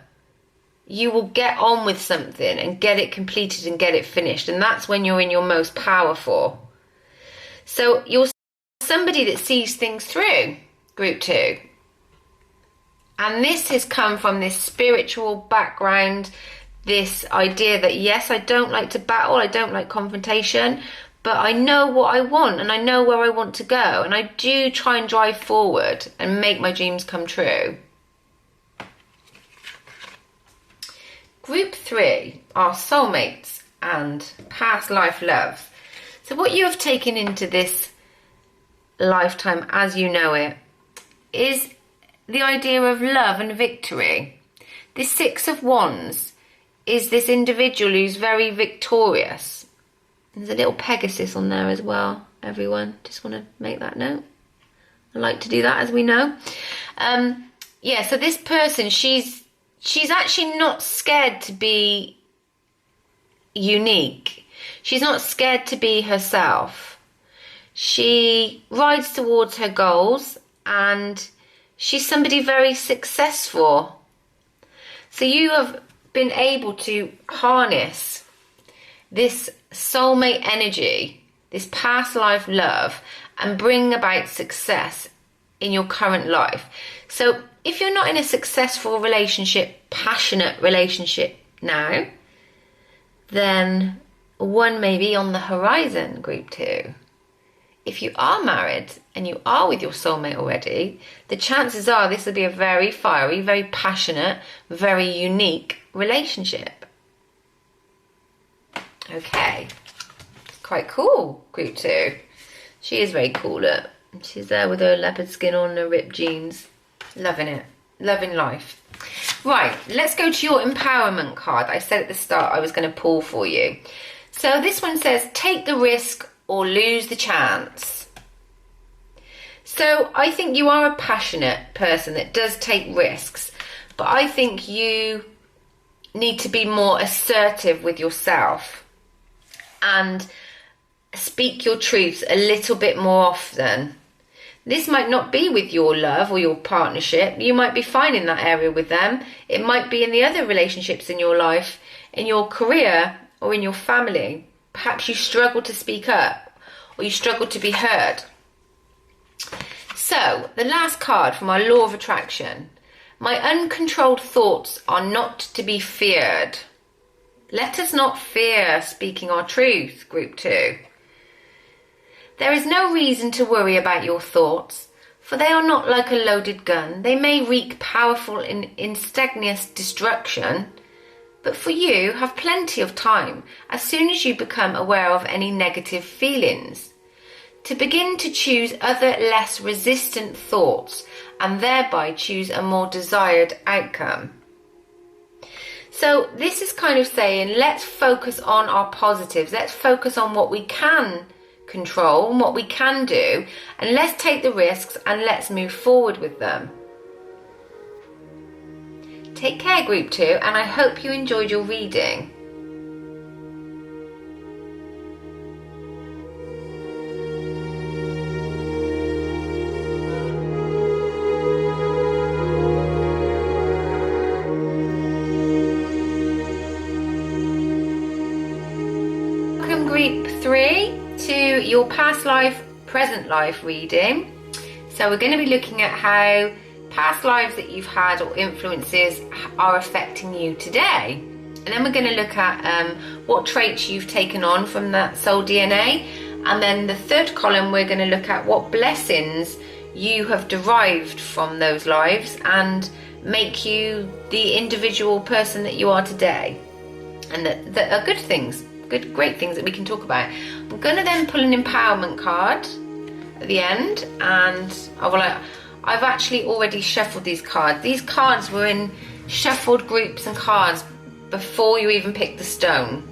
You will get on with something and get it completed and get it finished. And that's when you're in your most powerful. So you're somebody that sees things through, group 2. And this has come from this spiritual background, this idea that, yes, I don't like to battle, I don't like confrontation, but I know what I want and I know where I want to go. And I do try and drive forward and make my dreams come true. Group 3 are soulmates and past life loves. So what you have taken into this lifetime as you know it is the idea of love and victory. This 6 of Wands is this individual who's very victorious. There's a little Pegasus on there as well, everyone. Just want to make that note. I like to do that, as we know. So this person, she's actually not scared to be unique. She's not scared to be herself. She rides towards her goals and she's somebody very successful. So you have been able to harness this soulmate energy, this past life love, and bring about success in your current life. So if you're not in a successful relationship, passionate relationship now, then one may be on the horizon, group 2. If you are married and you are with your soulmate already, the chances are this will be a very fiery, very passionate, very unique relationship. Okay, quite cool, group 2. She is very cool, look. She's there with her leopard skin on and her ripped jeans. Loving it, loving life. Right, let's go to your empowerment card. I said at the start I was going to pull for you. So this one says, take the risk or lose the chance. So I think you are a passionate person that does take risks, but I think you need to be more assertive with yourself and speak your truths a little bit more often. This might not be with your love or your partnership. You might be fine in that area with them. It might be in the other relationships in your life, in your career, or in your family. Perhaps you struggle to speak up, or you struggle to be heard. So, the last card from our law of attraction. My uncontrolled thoughts are not to be feared. Let us not fear speaking our truth, group 2. There is no reason to worry about your thoughts, for they are not like a loaded gun. They may wreak powerful and instantaneous destruction, but for you have plenty of time, as soon as you become aware of any negative feelings, to begin to choose other less resistant thoughts and thereby choose a more desired outcome. So this is kind of saying, let's focus on our positives. Let's focus on what we can control and what we can do, and let's take the risks and let's move forward with them. Take care, group 2, and I hope you enjoyed your reading. Welcome, group 3, to your past life, present life reading. So we're going to be looking at how past lives that you've had or influences are affecting you today. And then we're going to look at what traits you've taken on from that soul DNA. And then the third column, we're going to look at what blessings you have derived from those lives and make you the individual person that you are today. And that are good things. Great things that we can talk about. I'm going to then pull an empowerment card at the end, and I've actually already shuffled these cards. These cards were in shuffled groups and cards before you even picked the stone.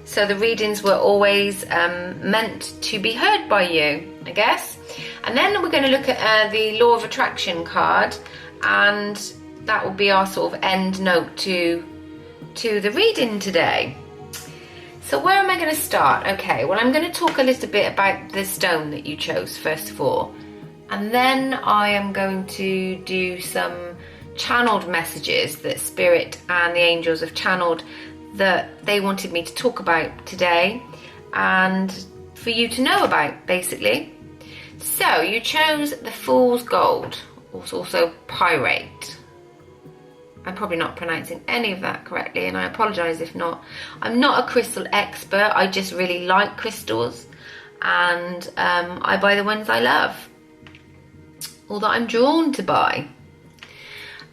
So the readings were always meant to be heard by you, I guess. And then we're going to look at the law of attraction card, and that will be our sort of end note to the reading today. So where am I going to start? Okay, well, I'm going to talk a little bit about the stone that you chose first of all, and then I am going to do some channeled messages that Spirit and the angels have channeled that they wanted me to talk about today and for you to know about, basically. So you chose the Fool's Gold, also Pyrite. I'm probably not pronouncing any of that correctly, and I apologise if not. I'm not a crystal expert. I just really like crystals, and I buy the ones I love, or that I'm drawn to buy.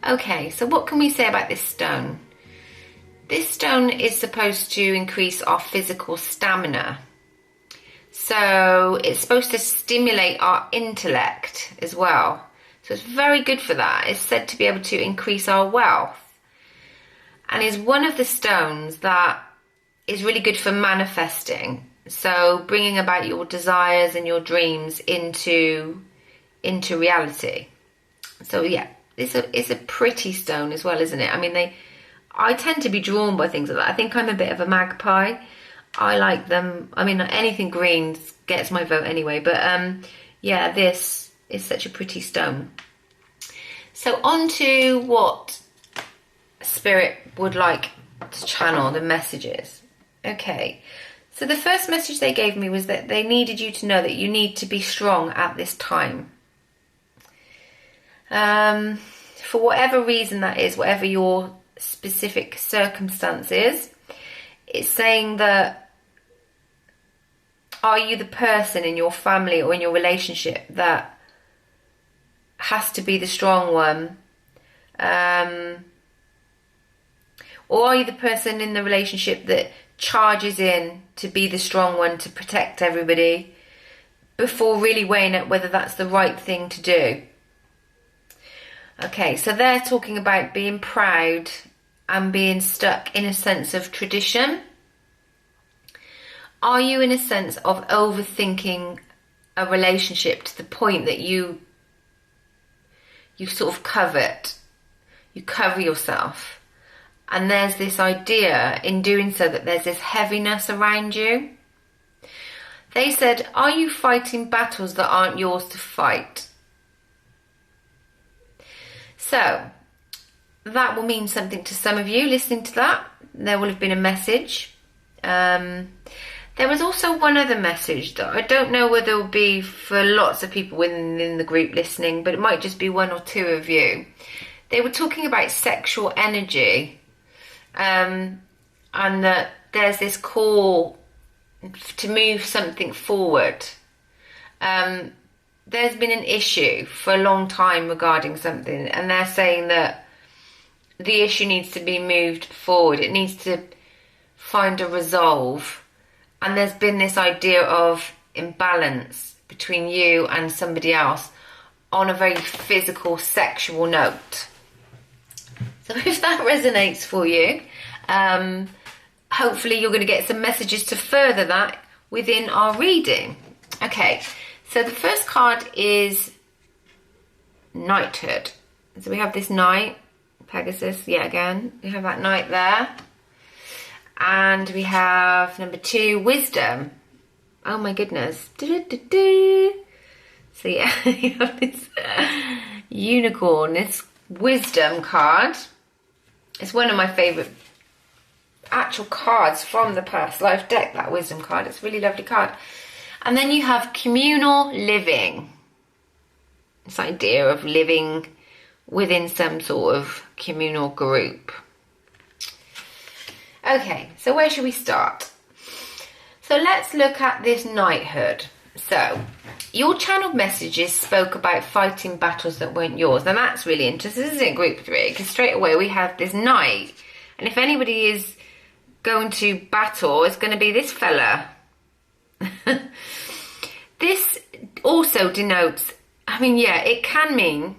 Okay, so what can we say about this stone? This stone is supposed to increase our physical stamina. So it's supposed to stimulate our intellect as well. So it's very good for that. It's said to be able to increase our wealth, and is one of the stones that is really good for manifesting. So bringing about your desires and your dreams into reality. So yeah, it's a pretty stone as well, isn't it? I mean, I tend to be drawn by things like that. I think I'm a bit of a magpie. I like them. I mean, anything green gets my vote anyway. But yeah, this is such a pretty stone. So on to what Spirit would like to channel, the messages. Okay, So the first message they gave me was that they needed you to know that you need to be strong at this time. For whatever reason that is, whatever your specific circumstance is, it's saying that, are you the person in your family or in your relationship that has to be the strong one? Or are you the person in the relationship that charges in to be the strong one, to protect everybody, before really weighing up whether that's the right thing to do? Okay, so they're talking about being proud and being stuck in a sense of tradition. Are you in a sense of overthinking a relationship to the point that you sort of covet, you cover yourself? And there's this idea in doing so that there's this heaviness around you. They said, are you fighting battles that aren't yours to fight? So that will mean something to some of you listening to that. There will have been a message. There was also one other message that I don't know whether it will be for lots of people within the group listening, but it might just be one or two of you. They were talking about sexual energy. And that there's this call to move something forward. There's been an issue for a long time regarding something, and they're saying that the issue needs to be moved forward. It needs to find a resolve. And there's been this idea of imbalance between you and somebody else on a very physical, sexual note. So if that resonates for you, hopefully you're going to get some messages to further that within our reading. Okay, so the first card is Knighthood. So we have this knight, Pegasus, yet again. We have that knight there. And we have number 2, Wisdom. Oh my goodness. So yeah, you have this unicorn, this Wisdom card. It's one of my favourite actual cards from the past life deck, that Wisdom card. It's a really lovely card. And then you have Communal Living. This idea of living within some sort of communal group. Okay, so where should we start? So let's look at this knighthood. So, your channeled messages spoke about fighting battles that weren't yours. And that's really interesting, isn't it, group 3? Because straight away we have this knight. And if anybody is going to battle, it's going to be this fella. This also denotes, I mean, yeah, it can mean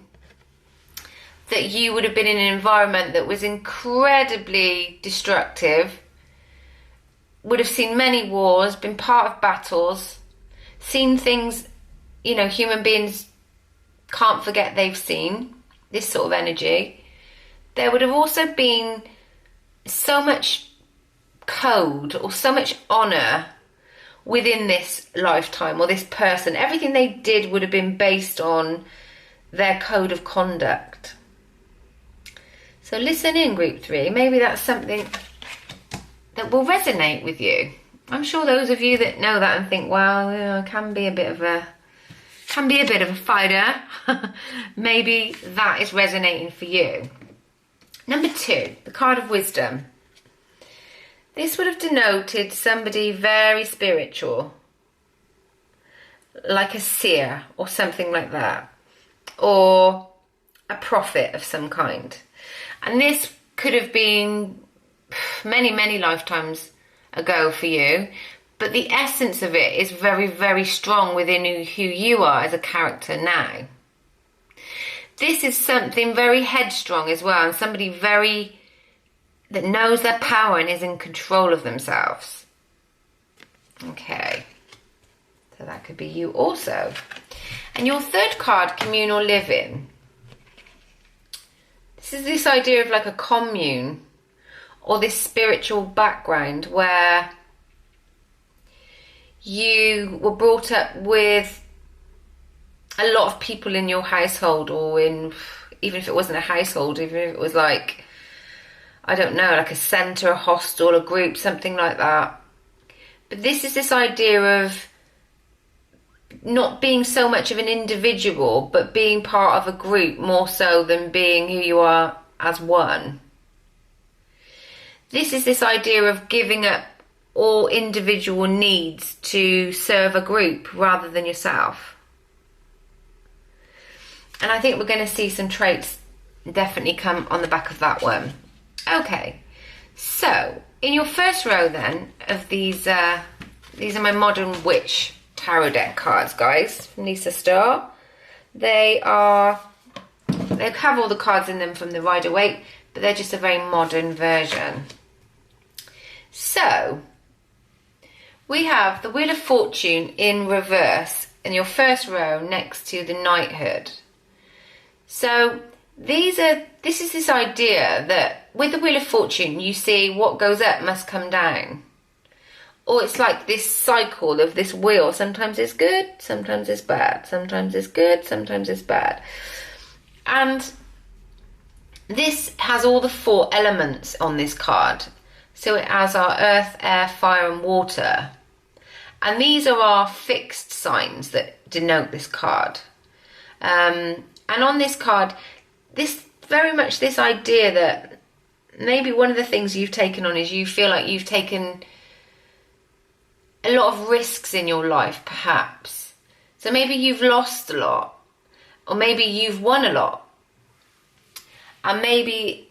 that you would have been in an environment that was incredibly destructive, would have seen many wars, been part of battles, seen things, you know, human beings can't forget they've seen, this sort of energy. There would have also been so much code or so much honour within this lifetime or this person. Everything they did would have been based on their code of conduct. So listen in, group 3. Maybe that's something that will resonate with you. I'm sure those of you that know that and think, well, you know, can be a bit of a fighter. Maybe that is resonating for you. Number 2, the card of Wisdom. This would have denoted somebody very spiritual, like a seer or something like that, or a prophet of some kind. And this could have been many, many lifetimes ago for you, but the essence of it is very, very strong within who you are as a character now. This is something very headstrong as well, and somebody very that knows their power and is in control of themselves. Okay, so that could be you also. And your third card, Communal Living. This is this idea of like a commune or this spiritual background where you were brought up with a lot of people in your household, or in, even if it wasn't a household, even if it was like, I don't know, like a centre, a hostel, a group, something like that. But this is this idea of not being so much of an individual, but being part of a group more so than being who you are as one. This is this idea of giving up all individual needs to serve a group rather than yourself. And I think we're going to see some traits definitely come on the back of that one. Okay, so in your first row then of these are my Modern Witch tarot deck cards, guys, from Lisa Starr. They have all the cards in them from the Rider-Waite, but they're just a very modern version. So we have the Wheel of Fortune in reverse in your first row next to the Knighthood. So this is this idea that with the Wheel of Fortune, you see what goes up must come down. Or it's like this cycle of this wheel. Sometimes it's good, sometimes it's bad. Sometimes it's good, sometimes it's bad. And this has all the 4 elements on this card. So it has our earth, air, fire and water. And these are our fixed signs that denote this card. And on this card, this very much this idea that maybe one of the things you've taken on is you feel like you've taken a lot of risks in your life, perhaps. So maybe you've lost a lot, or maybe you've won a lot. And maybe,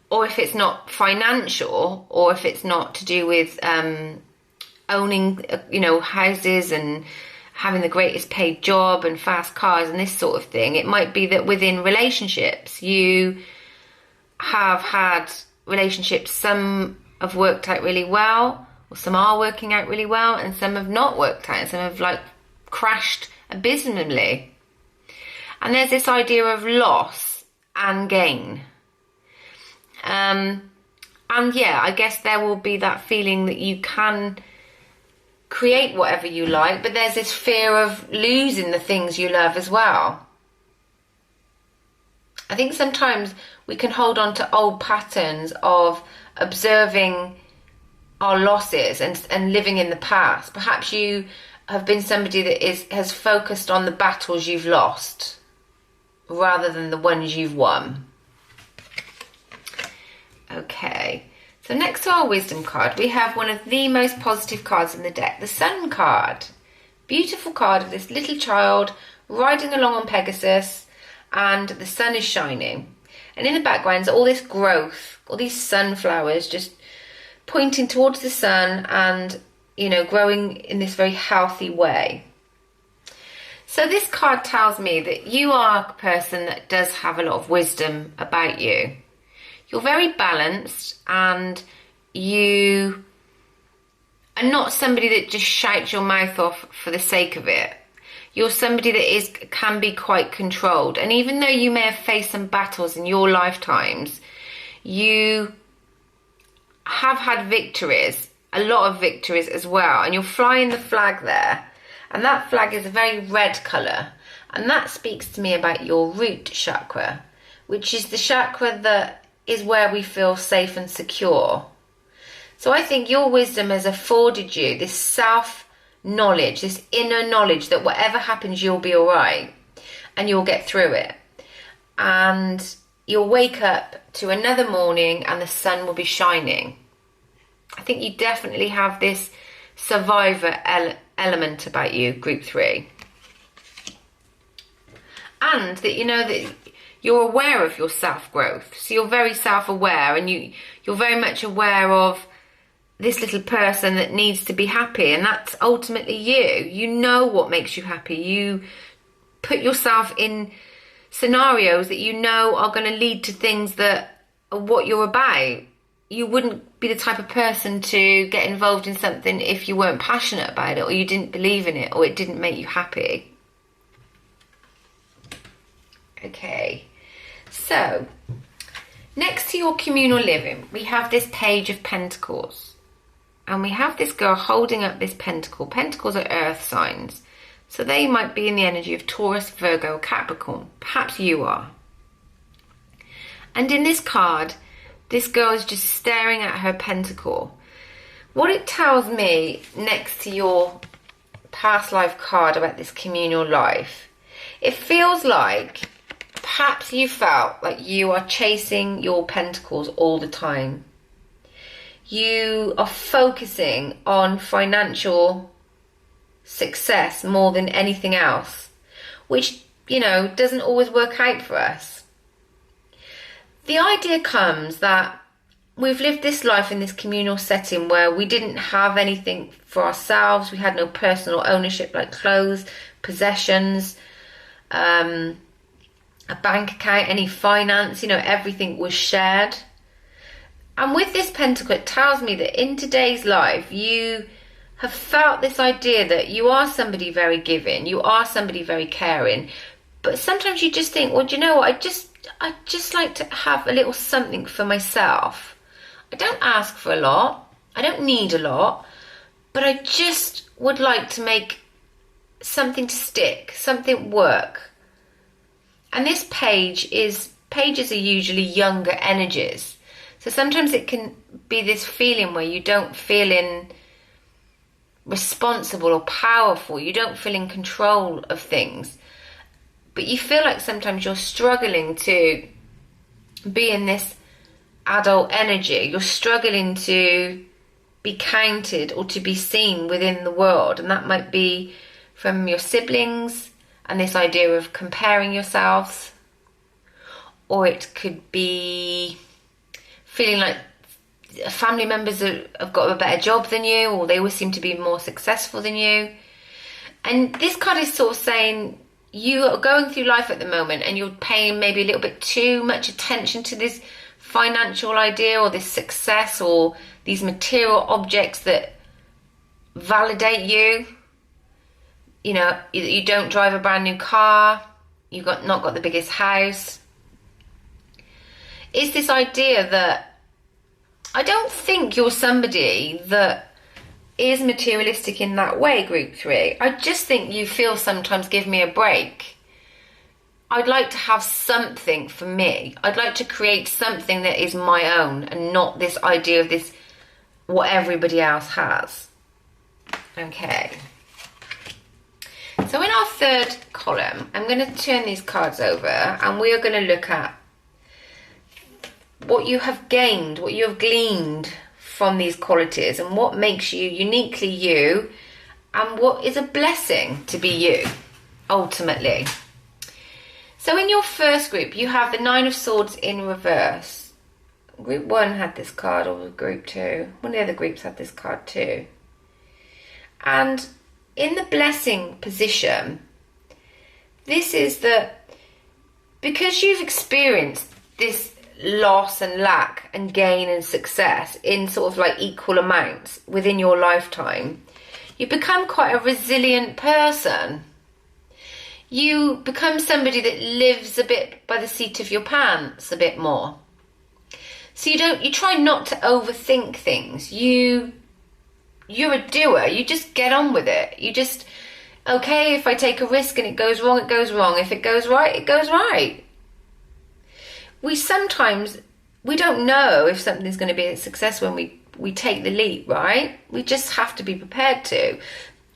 or if it's not financial, or if it's not to do with owning, houses and having the greatest paid job and fast cars and this sort of thing. It might be that within relationships, you have had relationships, some have worked out really well, or some are working out really well, and some have not worked out, and some have crashed abysmally. And there's this idea of loss and gain. And yeah, I guess there will be that feeling that you can create whatever you like, but there's this fear of losing the things you love as well. I think sometimes we can hold on to old patterns of observing our losses and living in the past. Perhaps you have been somebody that has focused on the battles you've lost rather than the ones you've won. Okay. So next to our wisdom card, we have one of the most positive cards in the deck, the Sun card. Beautiful card of this little child riding along on Pegasus, and the sun is shining. And in the background is all this growth, all these sunflowers just pointing towards the sun and, growing in this very healthy way. So this card tells me that you are a person that does have a lot of wisdom about you. You're very balanced, and you are not somebody that just shouts your mouth off for the sake of it. You're somebody that can be quite controlled. And even though you may have faced some battles in your lifetimes, you have had victories, a lot of victories as well. And you're flying the flag there. And that flag is a very red colour. And that speaks to me about your root chakra, which is the chakra that is where we feel safe and secure. So I think your wisdom has afforded you this self-knowledge, this inner knowledge that whatever happens, you'll be all right and you'll get through it. And you'll wake up to another morning and the sun will be shining. I think you definitely have this survivor element about you, group 3. And that that you're aware of your self-growth. So you're very self-aware, and you're very much aware of this little person that needs to be happy, and that's ultimately you. You know what makes you happy. You put yourself in scenarios that you know are going to lead to things that are what you're about. You wouldn't be the type of person to get involved in something if you weren't passionate about it, or you didn't believe in it, or it didn't make you happy. Okay. So, next to your communal living, we have this Page of Pentacles. And we have this girl holding up this pentacle. Pentacles are earth signs. So they might be in the energy of Taurus, Virgo, Capricorn. Perhaps you are. And in this card, this girl is just staring at her pentacle What it tells me next to your past life card about this communal life, it feels like perhaps you felt like you are chasing your pentacles all the time. You are focusing on financial success more than anything else, which, you know, doesn't always work out for us. The idea comes that we've lived this life in this communal setting where we didn't have anything for ourselves. We had no personal ownership like clothes, possessions, a bank account, any finance, you know, everything was shared. And with this pentacle, it tells me that in today's life, you have felt this idea that you are somebody very giving, you are somebody very caring, but sometimes you just think, well, do you know what, I just like to have a little something for myself. I don't ask for a lot, I don't need a lot, but I just would like to make something to stick, something work. And this pages are usually younger energies. So sometimes it can be this feeling where you don't feel responsible or powerful. You don't feel in control of things. But you feel like sometimes you're struggling to be in this adult energy. You're struggling to be counted or to be seen within the world. And that might be from your siblings and this idea of comparing yourselves. Or it could be feeling like family members have got a better job than you, or they always seem to be more successful than you. And this card is sort of saying you are going through life at the moment and you're paying maybe a little bit too much attention to this financial idea or this success or these material objects that validate you. You know, you don't drive a brand new car, you've not got the biggest house. It's this idea that I don't think you're somebody that is materialistic in that way, group 3. I just think you feel sometimes, give me a break. I'd like to have something for me. I'd like to create something that is my own and not this idea of this, what everybody else has. Okay. So in our third column, I'm going to turn these cards over and we are going to look at what you have gained, what you have gleaned from these qualities and what makes you uniquely you and what is a blessing to be you, ultimately. So in your first group, you have the 9 of Swords in reverse. Group 1 had this card, or group 2. One of the other groups had this card too. And in the blessing position, this is that because you've experienced this loss and lack and gain and success in sort of like equal amounts within your lifetime, you become quite a resilient person. You become somebody that lives a bit by the seat of your pants a bit more. So you try not to overthink things. You're a doer. You just get on with it. You just, okay, if I take a risk and it goes wrong, it goes wrong. If it goes right, it goes right. We don't know if something's going to be a success when we take the leap, right? We just have to be prepared to.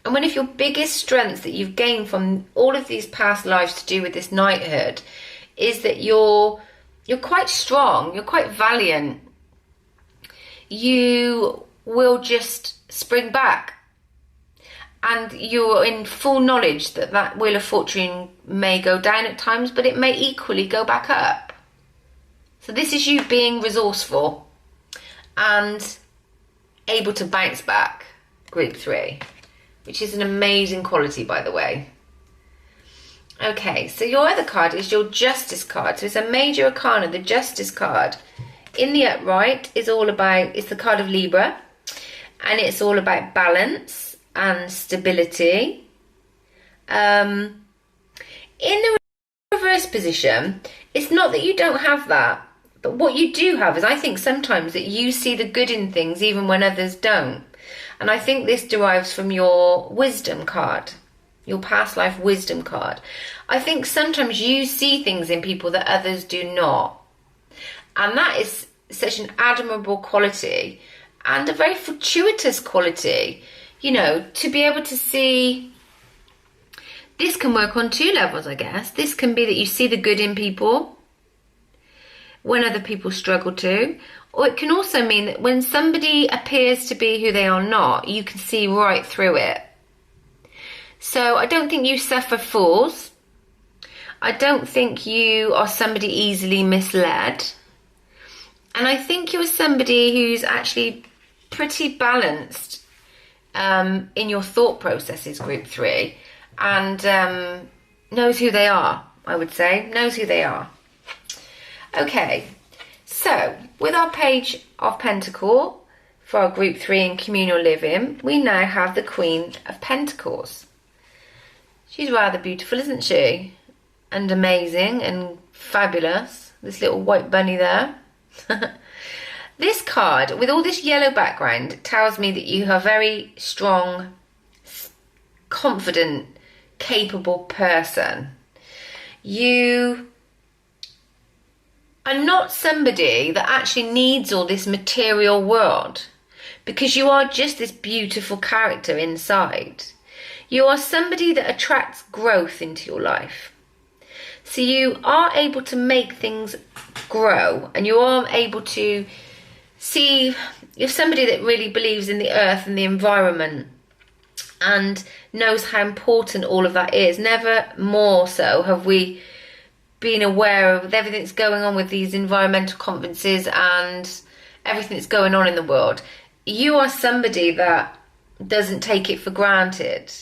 And if your biggest strengths that you've gained from all of these past lives to do with this knighthood is that you're quite strong, you're quite valiant, you will just spring back. And you're in full knowledge that Wheel of Fortune may go down at times, but it may equally go back up. So this is you being resourceful and able to bounce back, group 3, which is an amazing quality, by the way. Okay, so your other card is your Justice card. So it's a major arcana, the Justice card. In the upright is it's the card of Libra, and it's all about balance and stability. In the reverse position, it's not that you don't have that, but what you do have is, I think sometimes that you see the good in things even when others don't. And I think this derives from your wisdom card, your past life wisdom card. I think sometimes you see things in people that others do not. And that is such an admirable quality. and a very fortuitous quality. You know, to be able to see, this can work on two levels, I guess. This can be that you see the good in people when other people struggle to, or it can also mean that when somebody appears to be who they are not, you can see right through it. So I don't think you suffer fools. I don't think you are somebody easily misled. And I think you're somebody who's actually pretty balanced in your thought processes, group 3, and knows who they are, I would say. Knows who they are. Okay, so with our page of Pentacle for our group 3 in communal living, we now have the Queen of Pentacles. She's rather beautiful, isn't she? And amazing and fabulous. This little white bunny there. This card, with all this yellow background, tells me that you are a very strong, confident, capable person. You are not somebody that actually needs all this material world, because you are just this beautiful character inside. You are somebody that attracts growth into your life. So you are able to make things grow, and you are able to see, you're somebody that really believes in the earth and the environment and knows how important all of that is. Never more so have we been aware of everything that's going on with these environmental conferences and everything that's going on in the world. You are somebody that doesn't take it for granted.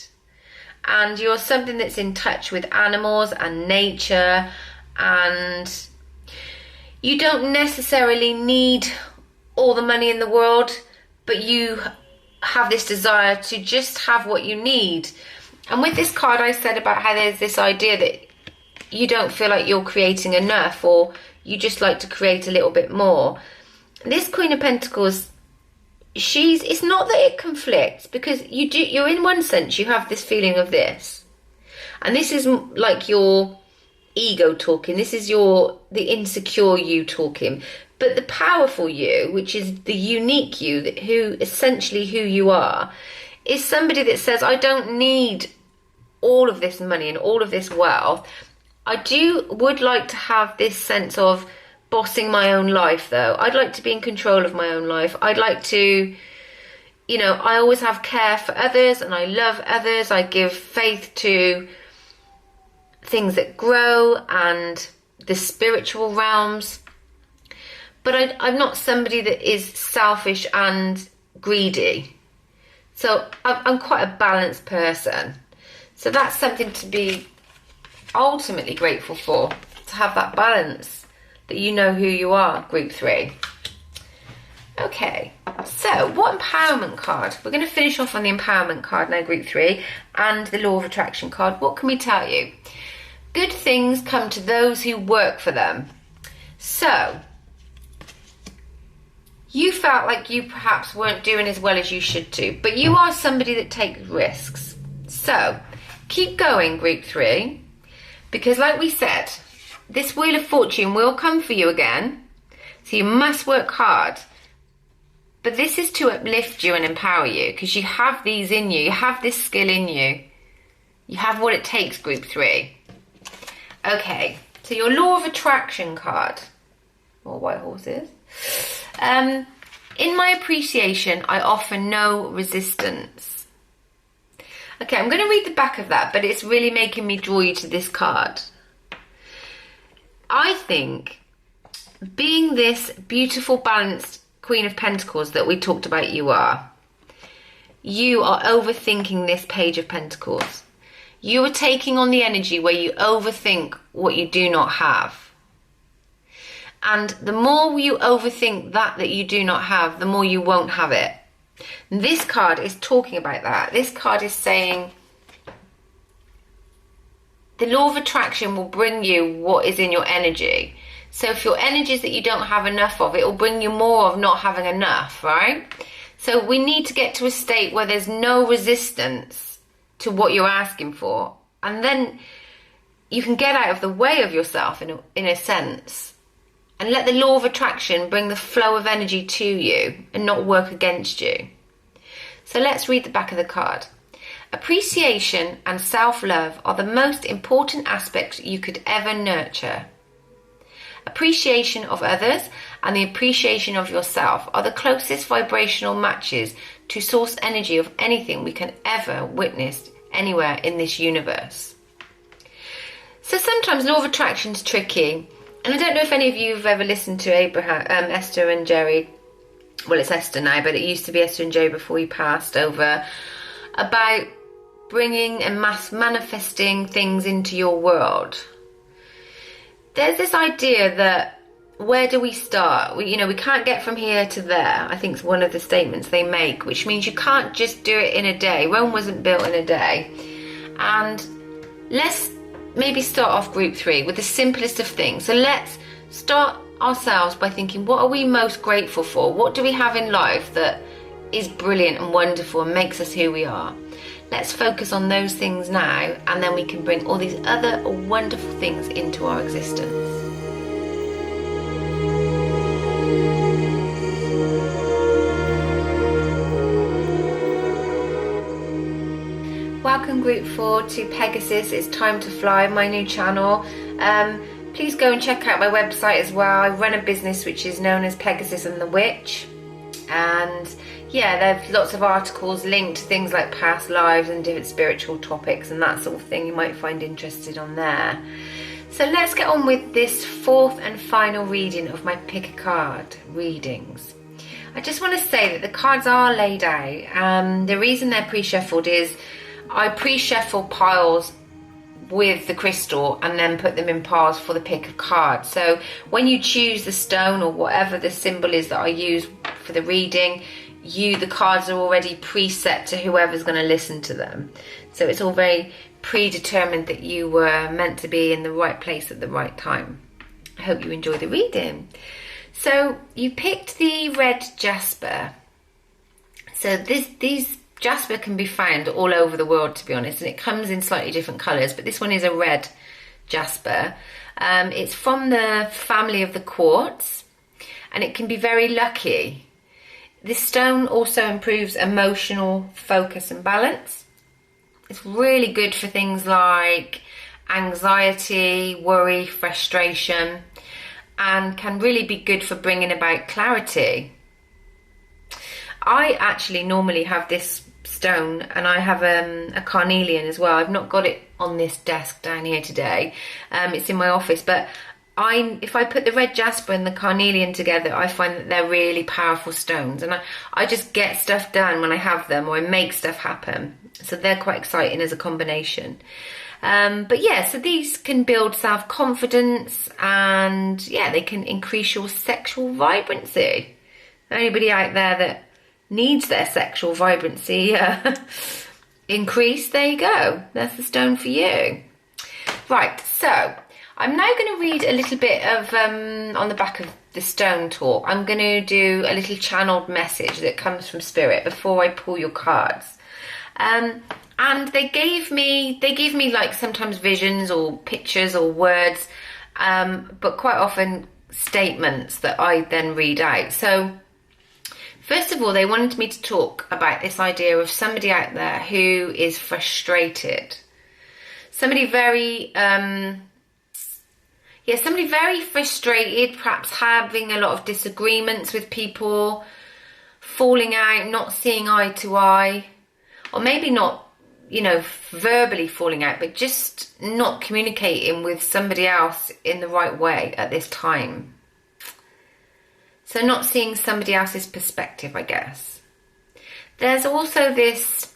And you're something that's in touch with animals and nature, and you don't necessarily need all the money in the world, but you have this desire to just have what you need. And with this card, I said about how there's this idea that you don't feel like you're creating enough, or you just like to create a little bit more. This Queen of Pentacles, it's not that it conflicts, because you're in one sense, you have this feeling of this, and this is like your ego talking. This is the insecure you talking. But the powerful you, which is the unique you, who essentially who you are, is somebody that says, I don't need all of this money and all of this wealth. I would like to have this sense of bossing my own life, though. I'd like to be in control of my own life. I'd like to, I always have care for others, and I love others. I give faith to things that grow and the spiritual realms. But I'm not somebody that is selfish and greedy. So I'm quite a balanced person. So that's something to be ultimately grateful for, to have that balance, that you know who you are, group 3. Okay, so what empowerment card? We're going to finish off on the empowerment card now, group 3, and the law of attraction card. What can we tell you? Good things come to those who work for them. So you felt like you perhaps weren't doing as well as you should do, but you are somebody that takes risks. So keep going, group 3, because like we said, this Wheel of Fortune will come for you again. So you must work hard. But this is to uplift you and empower you, because you have these in you. You have this skill in you. You have what it takes, group 3. Okay, so your law of attraction card. More white horses. In my appreciation, I offer no resistance. Okay, I'm going to read the back of that, but it's really making me draw you to this card. I think being this beautiful, balanced Queen of Pentacles that we talked about you are overthinking this Page of Pentacles. You are taking on the energy where you overthink what you do not have. And the more you overthink that you do not have, the more you won't have it. And this card is talking about that. This card is saying the law of attraction will bring you what is in your energy. So if your energy is that you don't have enough of, it will bring you more of not having enough, right? So we need to get to a state where there's no resistance to what you're asking for. And then you can get out of the way of yourself in a sense. and let the law of attraction bring the flow of energy to you and not work against you. So let's read the back of the card. Appreciation and self-love are the most important aspects you could ever nurture. Appreciation of others and the appreciation of yourself are the closest vibrational matches to source energy of anything we can ever witness anywhere in this universe. So sometimes law of attraction is tricky, and I don't know if any of you have ever listened to Esther and Jerry. Well, it's Esther now, but it used to be Esther and Jerry before he passed over, about bringing and manifesting things into your world. There's this idea that where do we start? We can't get from here to there, I think is one of the statements they make, which means you can't just do it in a day. Rome wasn't built in a day. And let's maybe start off group 3 with the simplest of things. So let's start ourselves by thinking, what are we most grateful for? What do we have in life that is brilliant and wonderful and makes us who we are? Let's focus on those things now, and then we can bring all these other wonderful things into our existence. Welcome group 4 to Pegasus. It's time to fly, my new channel. Please go and check out my website as well. I run a business which is known as Pegasus and the Witch, and yeah, there's lots of articles linked to things like past lives and different spiritual topics and that sort of thing you might find interested on there. So let's get on with this 4th and final reading of my pick a card readings. I just want to say that the cards are laid out. The reason they're pre-shuffled is I pre-shuffle piles with the crystal and then put them in piles for the pick of cards. So when you choose the stone or whatever the symbol is that I use for the reading, the cards are already preset to whoever's going to listen to them. So it's all very predetermined that you were meant to be in the right place at the right time. I hope you enjoy the reading. So you picked the red Jasper. So these Jasper can be found all over the world, to be honest, and it comes in slightly different colours, but this one is a red Jasper. It's from the family of the quartz, and it can be very lucky. This stone also improves emotional focus and balance. It's really good for things like anxiety, worry, frustration, and can really be good for bringing about clarity. I actually normally have this stone, and I have a carnelian as well. I've not got it on this desk down here today. It's in my office, but if I put the red Jasper and the carnelian together, I find that they're really powerful stones, and I just get stuff done when I have them, or I make stuff happen. So they're quite exciting as a combination. But yeah, so these can build self-confidence, and yeah, they can increase your sexual vibrancy. Anybody out there that needs their sexual vibrancy increased, there you go. That's the stone for you. Right, so I'm now going to read a little bit of, on the back of the stone talk, I'm going to do a little channeled message that comes from Spirit before I pull your cards. And they give me like sometimes visions or pictures or words, but quite often statements that I then read out. So first of all, they wanted me to talk about this idea of somebody out there who is frustrated. Somebody very frustrated, perhaps having a lot of disagreements with people, falling out, not seeing eye to eye, or maybe not, verbally falling out, but just not communicating with somebody else in the right way at this time. So not seeing somebody else's perspective, I guess. There's also this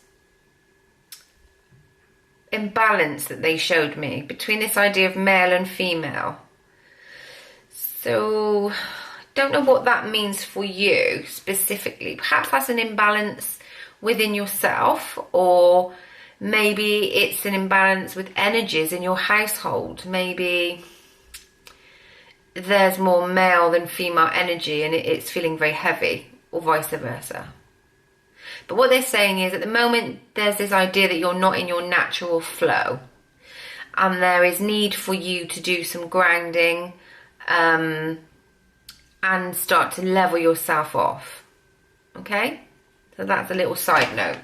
imbalance that they showed me between this idea of male and female. So I don't know what that means for you specifically. Perhaps that's an imbalance within yourself, or maybe it's an imbalance with energies in your household. Maybe there's more male than female energy and it's feeling very heavy, or vice versa. But what they're saying is at the moment there's this idea that you're not in your natural flow, and there is need for you to do some grounding, and start to level yourself off. Okay? So that's a little side note.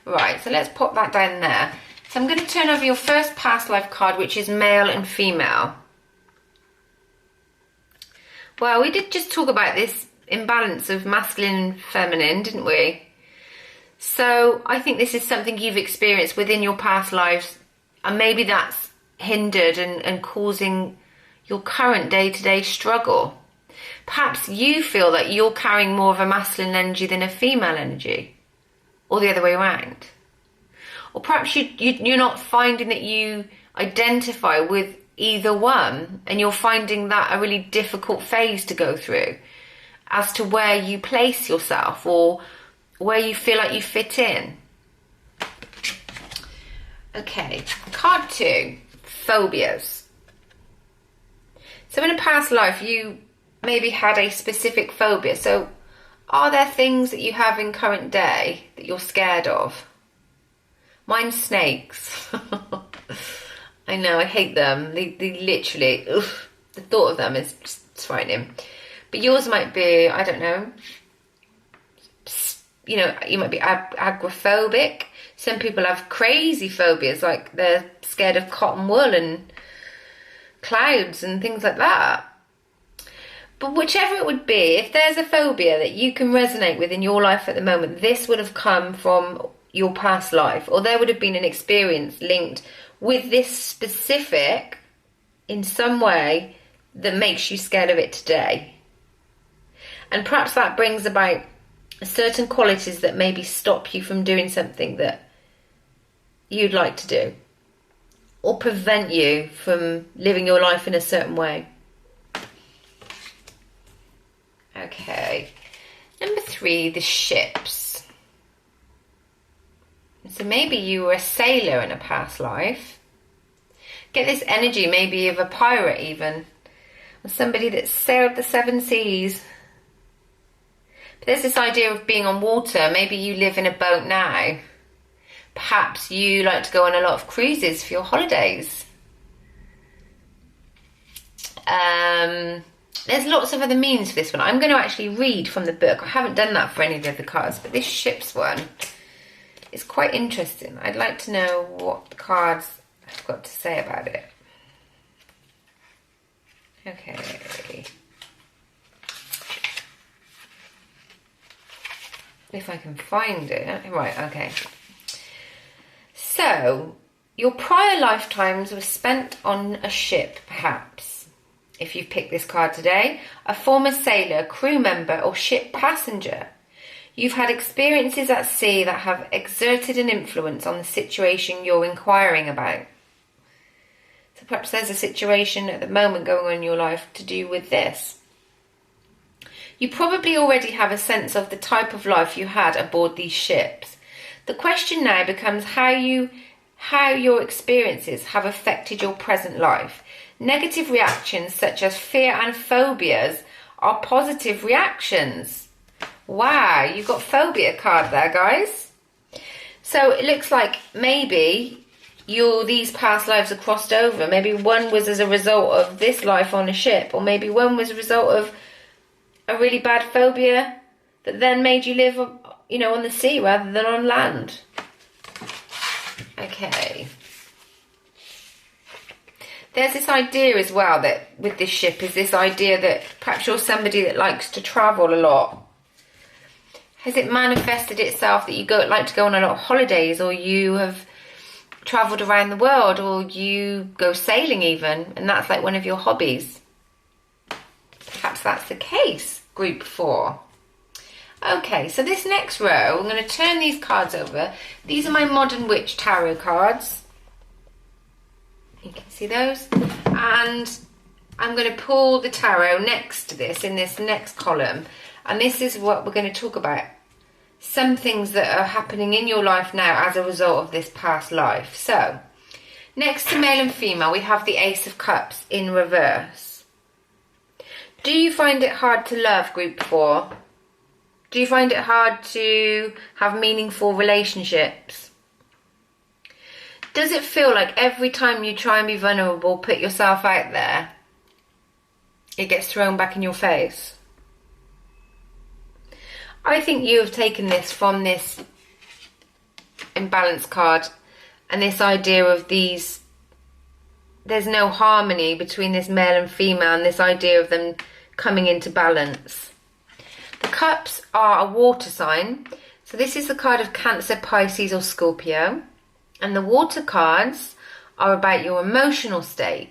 Right, so let's pop that down there. So I'm going to turn over your first past life card, which is male and female. Well, we did just talk about this imbalance of masculine and feminine, didn't we? So I think this is something you've experienced within your past lives, and maybe that's hindered and causing your current day-to-day struggle. Perhaps you feel that you're carrying more of a masculine energy than a female energy, or the other way around. Or perhaps you're not finding that you identify with either one, and you're finding that a really difficult phase to go through as to where you place yourself or where you feel like you fit in. Okay, card 2, phobias. So in a past life, you maybe had a specific phobia. So are there things that you have in current day that you're scared of? Mine's snakes. I know, I hate them. They literally, the thought of them is just frightening. But yours might be, I don't know, you know, you might be agoraphobic. Some people have crazy phobias, like they're scared of cotton wool and clouds and things like that. But whichever it would be, if there's a phobia that you can resonate with in your life at the moment, this would have come from your past life, or there would have been an experience linked with this specific in some way that makes you scared of it today. And perhaps that brings about certain qualities that maybe stop you from doing something that you'd like to do, or prevent you from living your life in a certain way. Okay, number 3, the ships. So maybe you were a sailor in a past life. Get this energy maybe of a pirate even, or somebody that sailed the 7 seas. But there's this idea of being on water. Maybe you live in a boat now. Perhaps you like to go on a lot of cruises for your holidays. There's lots of other meanings for this one. I'm going to actually read from the book. I haven't done that for any of the other cards, but this ships one is quite interesting. I'd like to know what the cards have got to say about it. Okay. If I can find it. Right, okay. So, your prior lifetimes were spent on a ship, perhaps. If you've picked this card today, a former sailor, crew member, or ship passenger. You've had experiences at sea that have exerted an influence on the situation you're inquiring about. So perhaps there's a situation at the moment going on in your life to do with this. You probably already have a sense of the type of life you had aboard these ships. The question now becomes how your experiences have affected your present life. Negative reactions such as fear and phobias are positive reactions. Wow, you've got phobia card there, guys. So it looks like maybe these past lives are crossed over. Maybe one was as a result of this life on a ship, or maybe one was a result of a really bad phobia that then made you live, on the sea rather than on land. Okay. There's this idea as well that with this ship is this idea that perhaps you're somebody that likes to travel a lot. Has it manifested itself that you like to go on a lot of holidays, or you have travelled around the world, or you go sailing even, and that's like one of your hobbies? Perhaps that's the case, group 4. Okay, so this next row, I'm going to turn these cards over. These are my Modern Witch Tarot cards. You can see those. And I'm going to pull the tarot next to this, in this next column. And this is what we're going to talk about. Some things that are happening in your life now as a result of this past life. So, next to male and female, we have the Ace of Cups in reverse. Do you find it hard to love, group 4? Do you find it hard to have meaningful relationships? Does it feel like every time you try and be vulnerable, put yourself out there, it gets thrown back in your face? I think you have taken this from this imbalance card and this idea of these, there's no harmony between this male and female, and this idea of them coming into balance. The cups are a water sign. So this is the card of Cancer, Pisces or Scorpio. And the water cards are about your emotional state.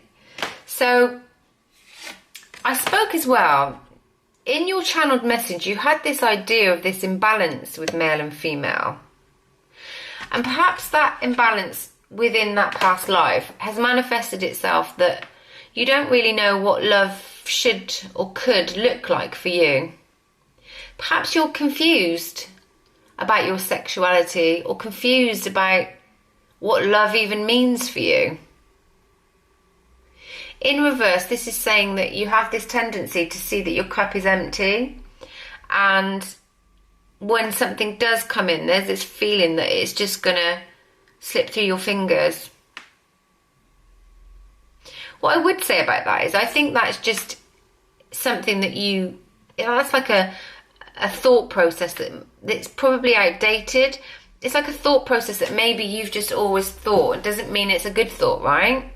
So I spoke as well. In your channeled message, you had this idea of this imbalance with male and female. And perhaps that imbalance within that past life has manifested itself that you don't really know what love should or could look like for you. Perhaps you're confused about your sexuality or confused about what love even means for you. In reverse, this is saying that you have this tendency to see that your cup is empty, and when something does come in, there's this feeling that it's just gonna slip through your fingers. What I would say about that is I think that's just something that that's like a thought process that's probably outdated. It's like a thought process that maybe you've just always thought. It doesn't mean it's a good thought, right?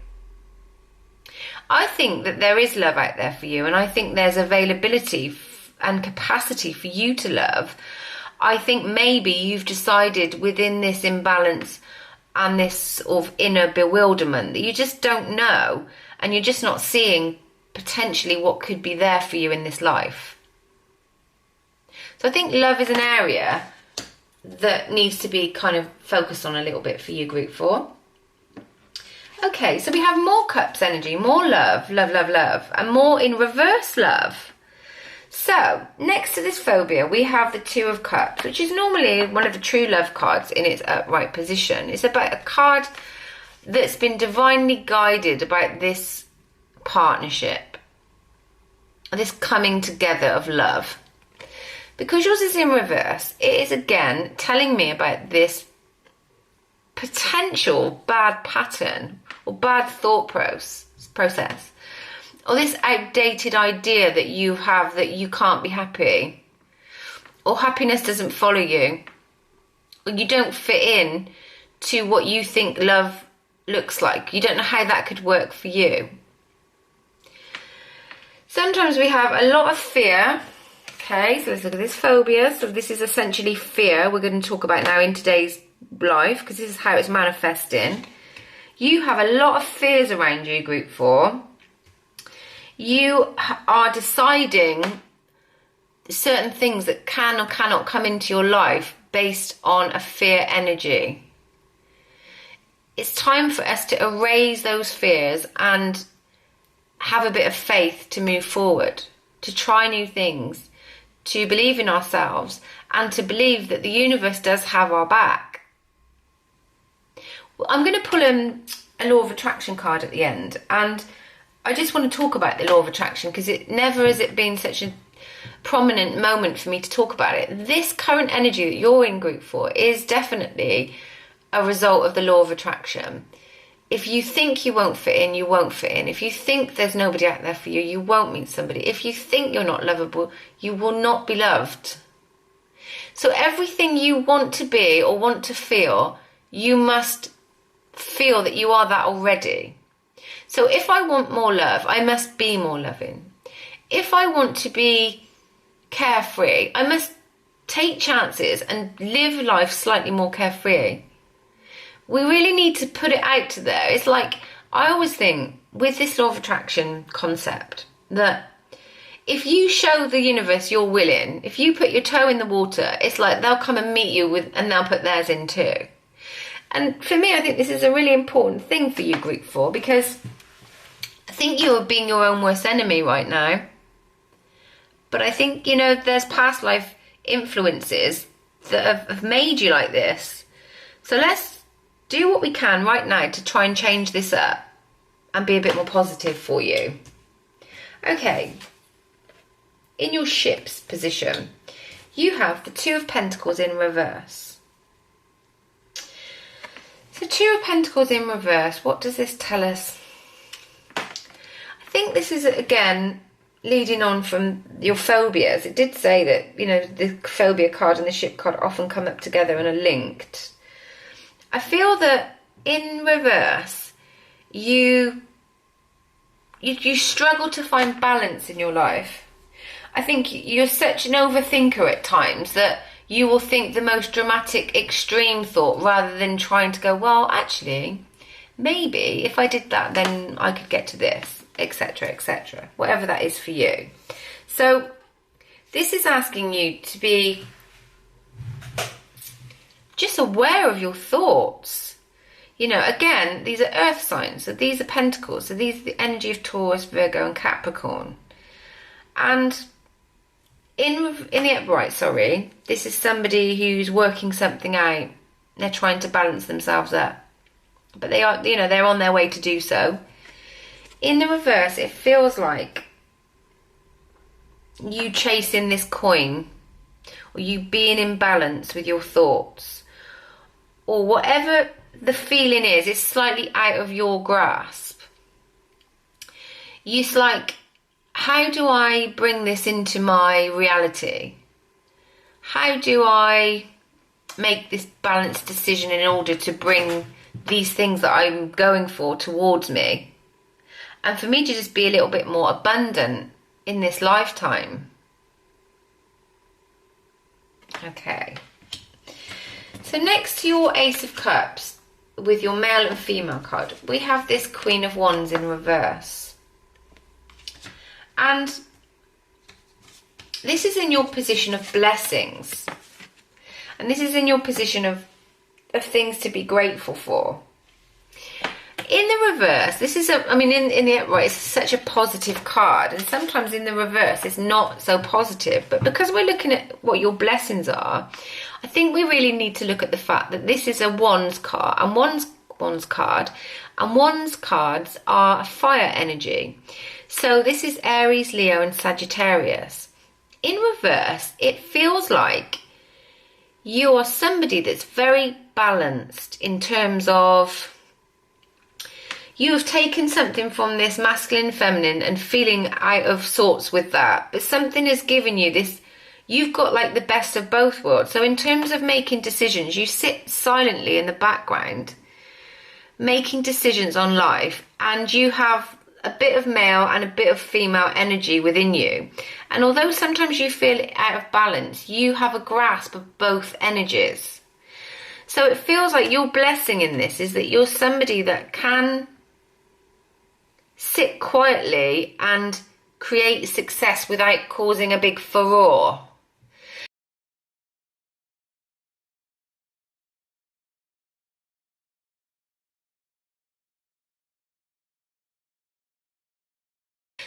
I think that there is love out there for you, and I think there's availability and capacity for you to love. I think maybe you've decided within this imbalance and this sort of inner bewilderment that you just don't know, and you're just not seeing potentially what could be there for you in this life. So I think love is an area that needs to be kind of focused on a little bit for you, group 4. Okay, so we have more cups energy, more love, love, love, love, and more in reverse love. So, next to this phobia, we have the Two of Cups, which is normally one of the true love cards in its upright position. It's about a card that's been divinely guided about this partnership, this coming together of love. Because yours is in reverse, it is again telling me about this potential bad pattern or bad thought process, or this outdated idea that you have that you can't be happy, or happiness doesn't follow you, or you don't fit in to what you think love looks like. You don't know how that could work for you. Sometimes we have a lot of fear. Okay, so let's look at this phobia. So this is essentially fear we're going to talk about now in today's life, because this is how it's manifesting. You have a lot of fears around you, group 4. You are deciding certain things that can or cannot come into your life based on a fear energy. It's time for us to erase those fears and have a bit of faith to move forward, to try new things, to believe in ourselves, and to believe that the universe does have our back. Well, I'm going to pull a law of attraction card at the end, and I just want to talk about the law of attraction because it never has it been such a prominent moment for me to talk about it. This current energy that you're in, group 4, is definitely a result of the law of attraction. If you think you won't fit in, you won't fit in. If you think there's nobody out there for you, you won't meet somebody. If you think you're not lovable, you will not be loved. So everything you want to be or want to feel, you must feel that you are that already. So if I want more love, I must be more loving. If I want to be carefree, I must take chances and live life slightly more carefree. We really need to put it out to there. It's like, I always think with this law of attraction concept that if you show the universe you're willing, if you put your toe in the water, it's like they'll come and meet you with, and they'll put theirs in too. And for me, I think this is a really important thing for you, group 4, because I think you are being your own worst enemy right now. But I think, you know, there's past life influences that have made you like this. So let's do what we can right now to try and change this up and be a bit more positive for you. Okay, in your ship's position, you have the Two of Pentacles in reverse. So Two of Pentacles in reverse, what does this tell us? I think this is, again, leading on from your phobias, it did say that, you know, the phobia card and the ship card often come up together and are linked. I feel that in reverse, you struggle to find balance in your life. I think you're such an overthinker at times that you will think the most dramatic, extreme thought rather than trying to go, well, actually, maybe if I did that, then I could get to this, etc., etc., whatever that is for you. So this is asking you to be just aware of your thoughts. You know, again, these are earth signs, so these are pentacles, so these are the energy of Taurus, Virgo and Capricorn. And in the upright, this is somebody who's working something out. They're trying to balance themselves up, but they are, you know, they're on their way to do so. In the reverse, it feels like you chasing this coin, or you being in balance with your thoughts, or whatever the feeling is slightly out of your grasp. It's like, how do I bring this into my reality? How do I make this balanced decision in order to bring these things that I'm going for towards me? And for me to just be a little bit more abundant in this lifetime. Okay. So next to your Ace of Cups, with your male and female card, we have this Queen of Wands in reverse. And this is in your position of blessings. And this is in your position of things to be grateful for. In the reverse, this is in the upright, it's such a positive card. And sometimes in the reverse, it's not so positive. But because we're looking at what your blessings are, I think we really need to look at the fact that this is a Wands card. And Wands card. And Wands cards are a fire energy. So this is Aries, Leo and Sagittarius. In reverse, it feels like you are somebody that's very balanced in terms of you have taken something from this masculine, feminine and feeling out of sorts with that. But something has given you this, you've got like the best of both worlds. So in terms of making decisions, you sit silently in the background, making decisions on life, and you have a bit of male and a bit of female energy within you. And although sometimes you feel out of balance, you have a grasp of both energies. So it feels like your blessing in this is that you're somebody that can sit quietly and create success without causing a big furore.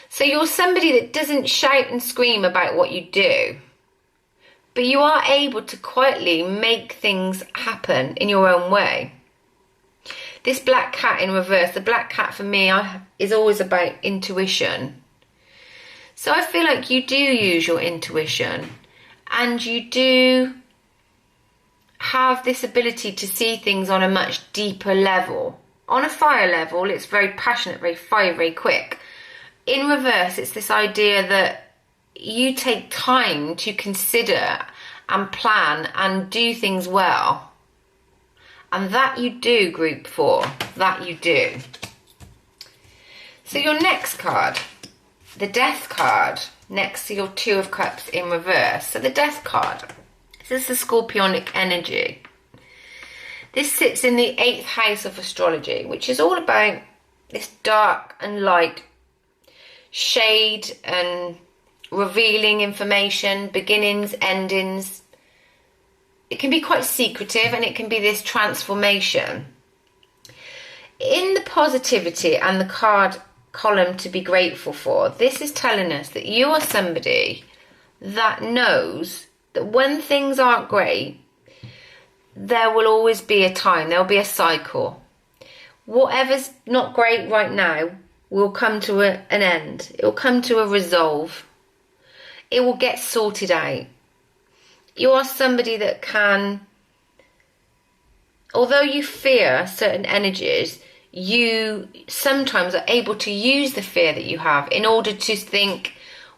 So you're somebody that doesn't shout and scream about what you do, but you are able to quietly make things happen in your own way. This black cat in reverse, the black cat for me is always about intuition. So I feel like you do use your intuition and you do have this ability to see things on a much deeper level. On a fire level, it's very passionate, very fire, very quick. In reverse, it's this idea that you take time to consider and plan and do things well. And that you do, group 4. That you do. So your next card, the Death card, next to your Two of Cups in reverse. So the Death card, this is the Scorpionic energy. This sits in the 8th house of astrology, which is all about this dark and light, shade and revealing information, beginnings, endings. It can be quite secretive and it can be this transformation. In the positivity and the card column to be grateful for, this is telling us that you are somebody that knows that when things aren't great, there will always be a time, there will be a cycle. Whatever's not great right now will come to an end. It will come to a resolve. It will get sorted out. You are somebody that can, although you fear certain energies, you sometimes are able to use the fear that you have in order to think,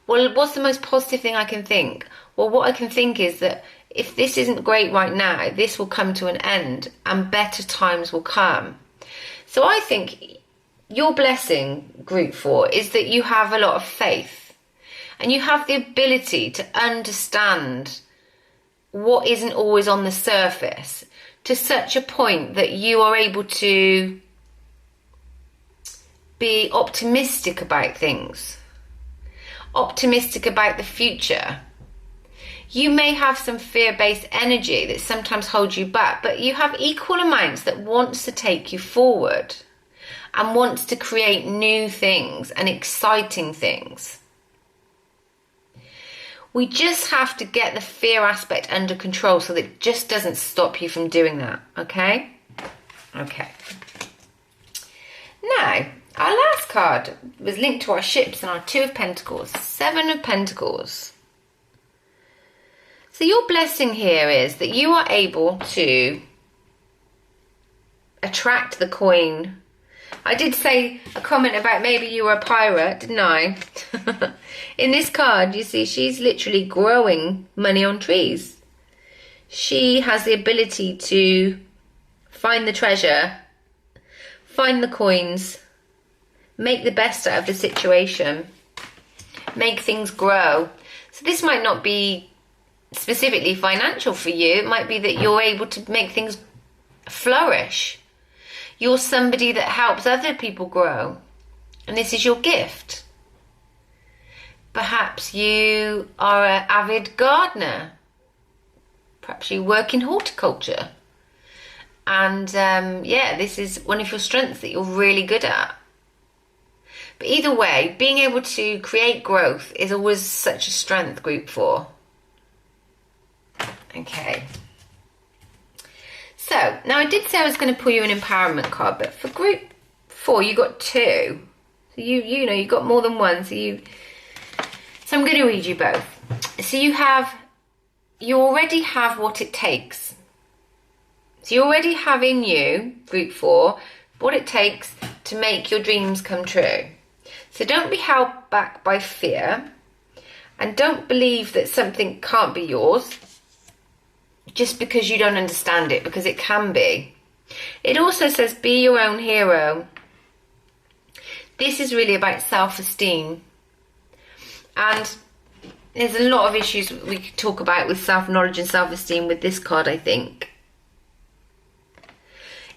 Well, what's the most positive thing I can think? Well, what I can think is that if this isn't great right now, this will come to an end and better times will come. So I think your blessing, Group 4, is that you have a lot of faith and you have the ability to understand what isn't always on the surface to such a point that you are able to be optimistic about things, optimistic about the future. You may have some fear-based energy that sometimes holds you back, but you have equal amounts that wants to take you forward and wants to create new things and exciting things. We just have to get the fear aspect under control so that it just doesn't stop you from doing that, okay? Okay. Now, our last card was linked to our ships and our Two of Pentacles, Seven of Pentacles. So your blessing here is that you are able to attract the coin. I did say a comment about maybe you were a pirate, didn't I? In this card, you see, she's literally growing money on trees. She has the ability to find the treasure, find the coins, make the best out of the situation, make things grow. So this might not be specifically financial for you. It might be that you're able to make things flourish. You're somebody that helps other people grow, and this is your gift. Perhaps you are an avid gardener. Perhaps you work in horticulture. And yeah, this is one of your strengths that you're really good at. But either way, being able to create growth is always such a strength, Group 4. Okay. So, now I did say I was going to pull you an empowerment card, but for Group 4, you got 2. So you know, you got more than one. So I'm going to read you both. So you already have what it takes. So you already have in you, Group 4, what it takes to make your dreams come true. So don't be held back by fear, and don't believe that something can't be yours just because you don't understand it, because it can be. It also says be your own hero. This is really about self-esteem. And there's a lot of issues we could talk about with self-knowledge and self-esteem with this card, I think.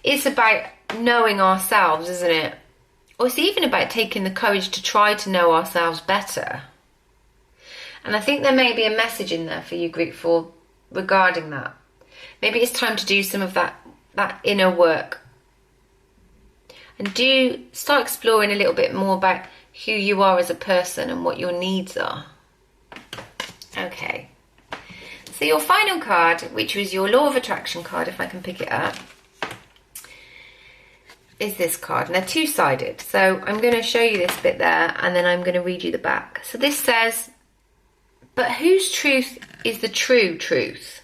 It's about knowing ourselves, isn't it? Or it's even about taking the courage to try to know ourselves better. And I think there may be a message in there for you, Group 4, regarding that. Maybe it's time to do some of that inner work. And do start exploring a little bit more about who you are as a person and what your needs are. Okay. So your final card, which was your Law of Attraction card, if I can pick it up, is this card. And they're two-sided. So I'm going to show you this bit there, and then I'm going to read you the back. So this says, but whose truth is the true truth?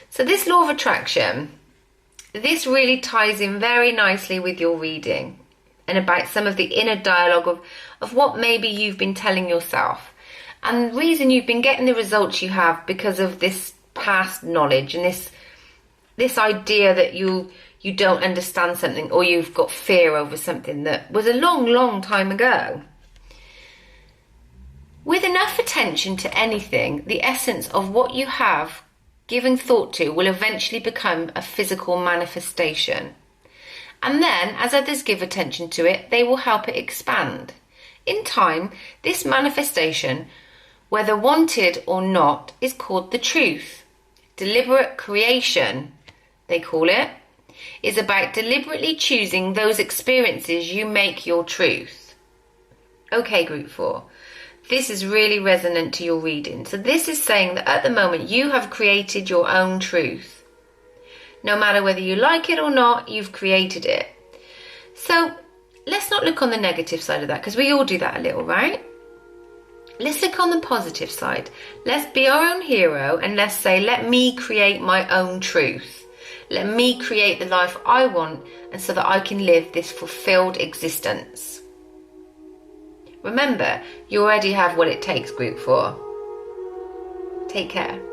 So this Law of Attraction, this really ties in very nicely with your reading and about some of the inner dialogue of what maybe you've been telling yourself. And the reason you've been getting the results you have because of this past knowledge and this idea that you don't understand something, or you've got fear over something that was a long, long time ago. With enough attention to anything, the essence of what you have given thought to will eventually become a physical manifestation. And then, as others give attention to it, they will help it expand. In time, this manifestation, whether wanted or not, is called the truth. Deliberate creation, they call it, is about deliberately choosing those experiences you make your truth. Okay, Group 4. This is really resonant to your reading. So this is saying that at the moment you have created your own truth. No matter whether you like it or not, you've created it. So let's not look on the negative side of that, because we all do that a little, right? Let's look on the positive side. Let's be our own hero and let's say, let me create my own truth. Let me create the life I want, and so that I can live this fulfilled existence. Remember, you already have what it takes, group 4. Take care.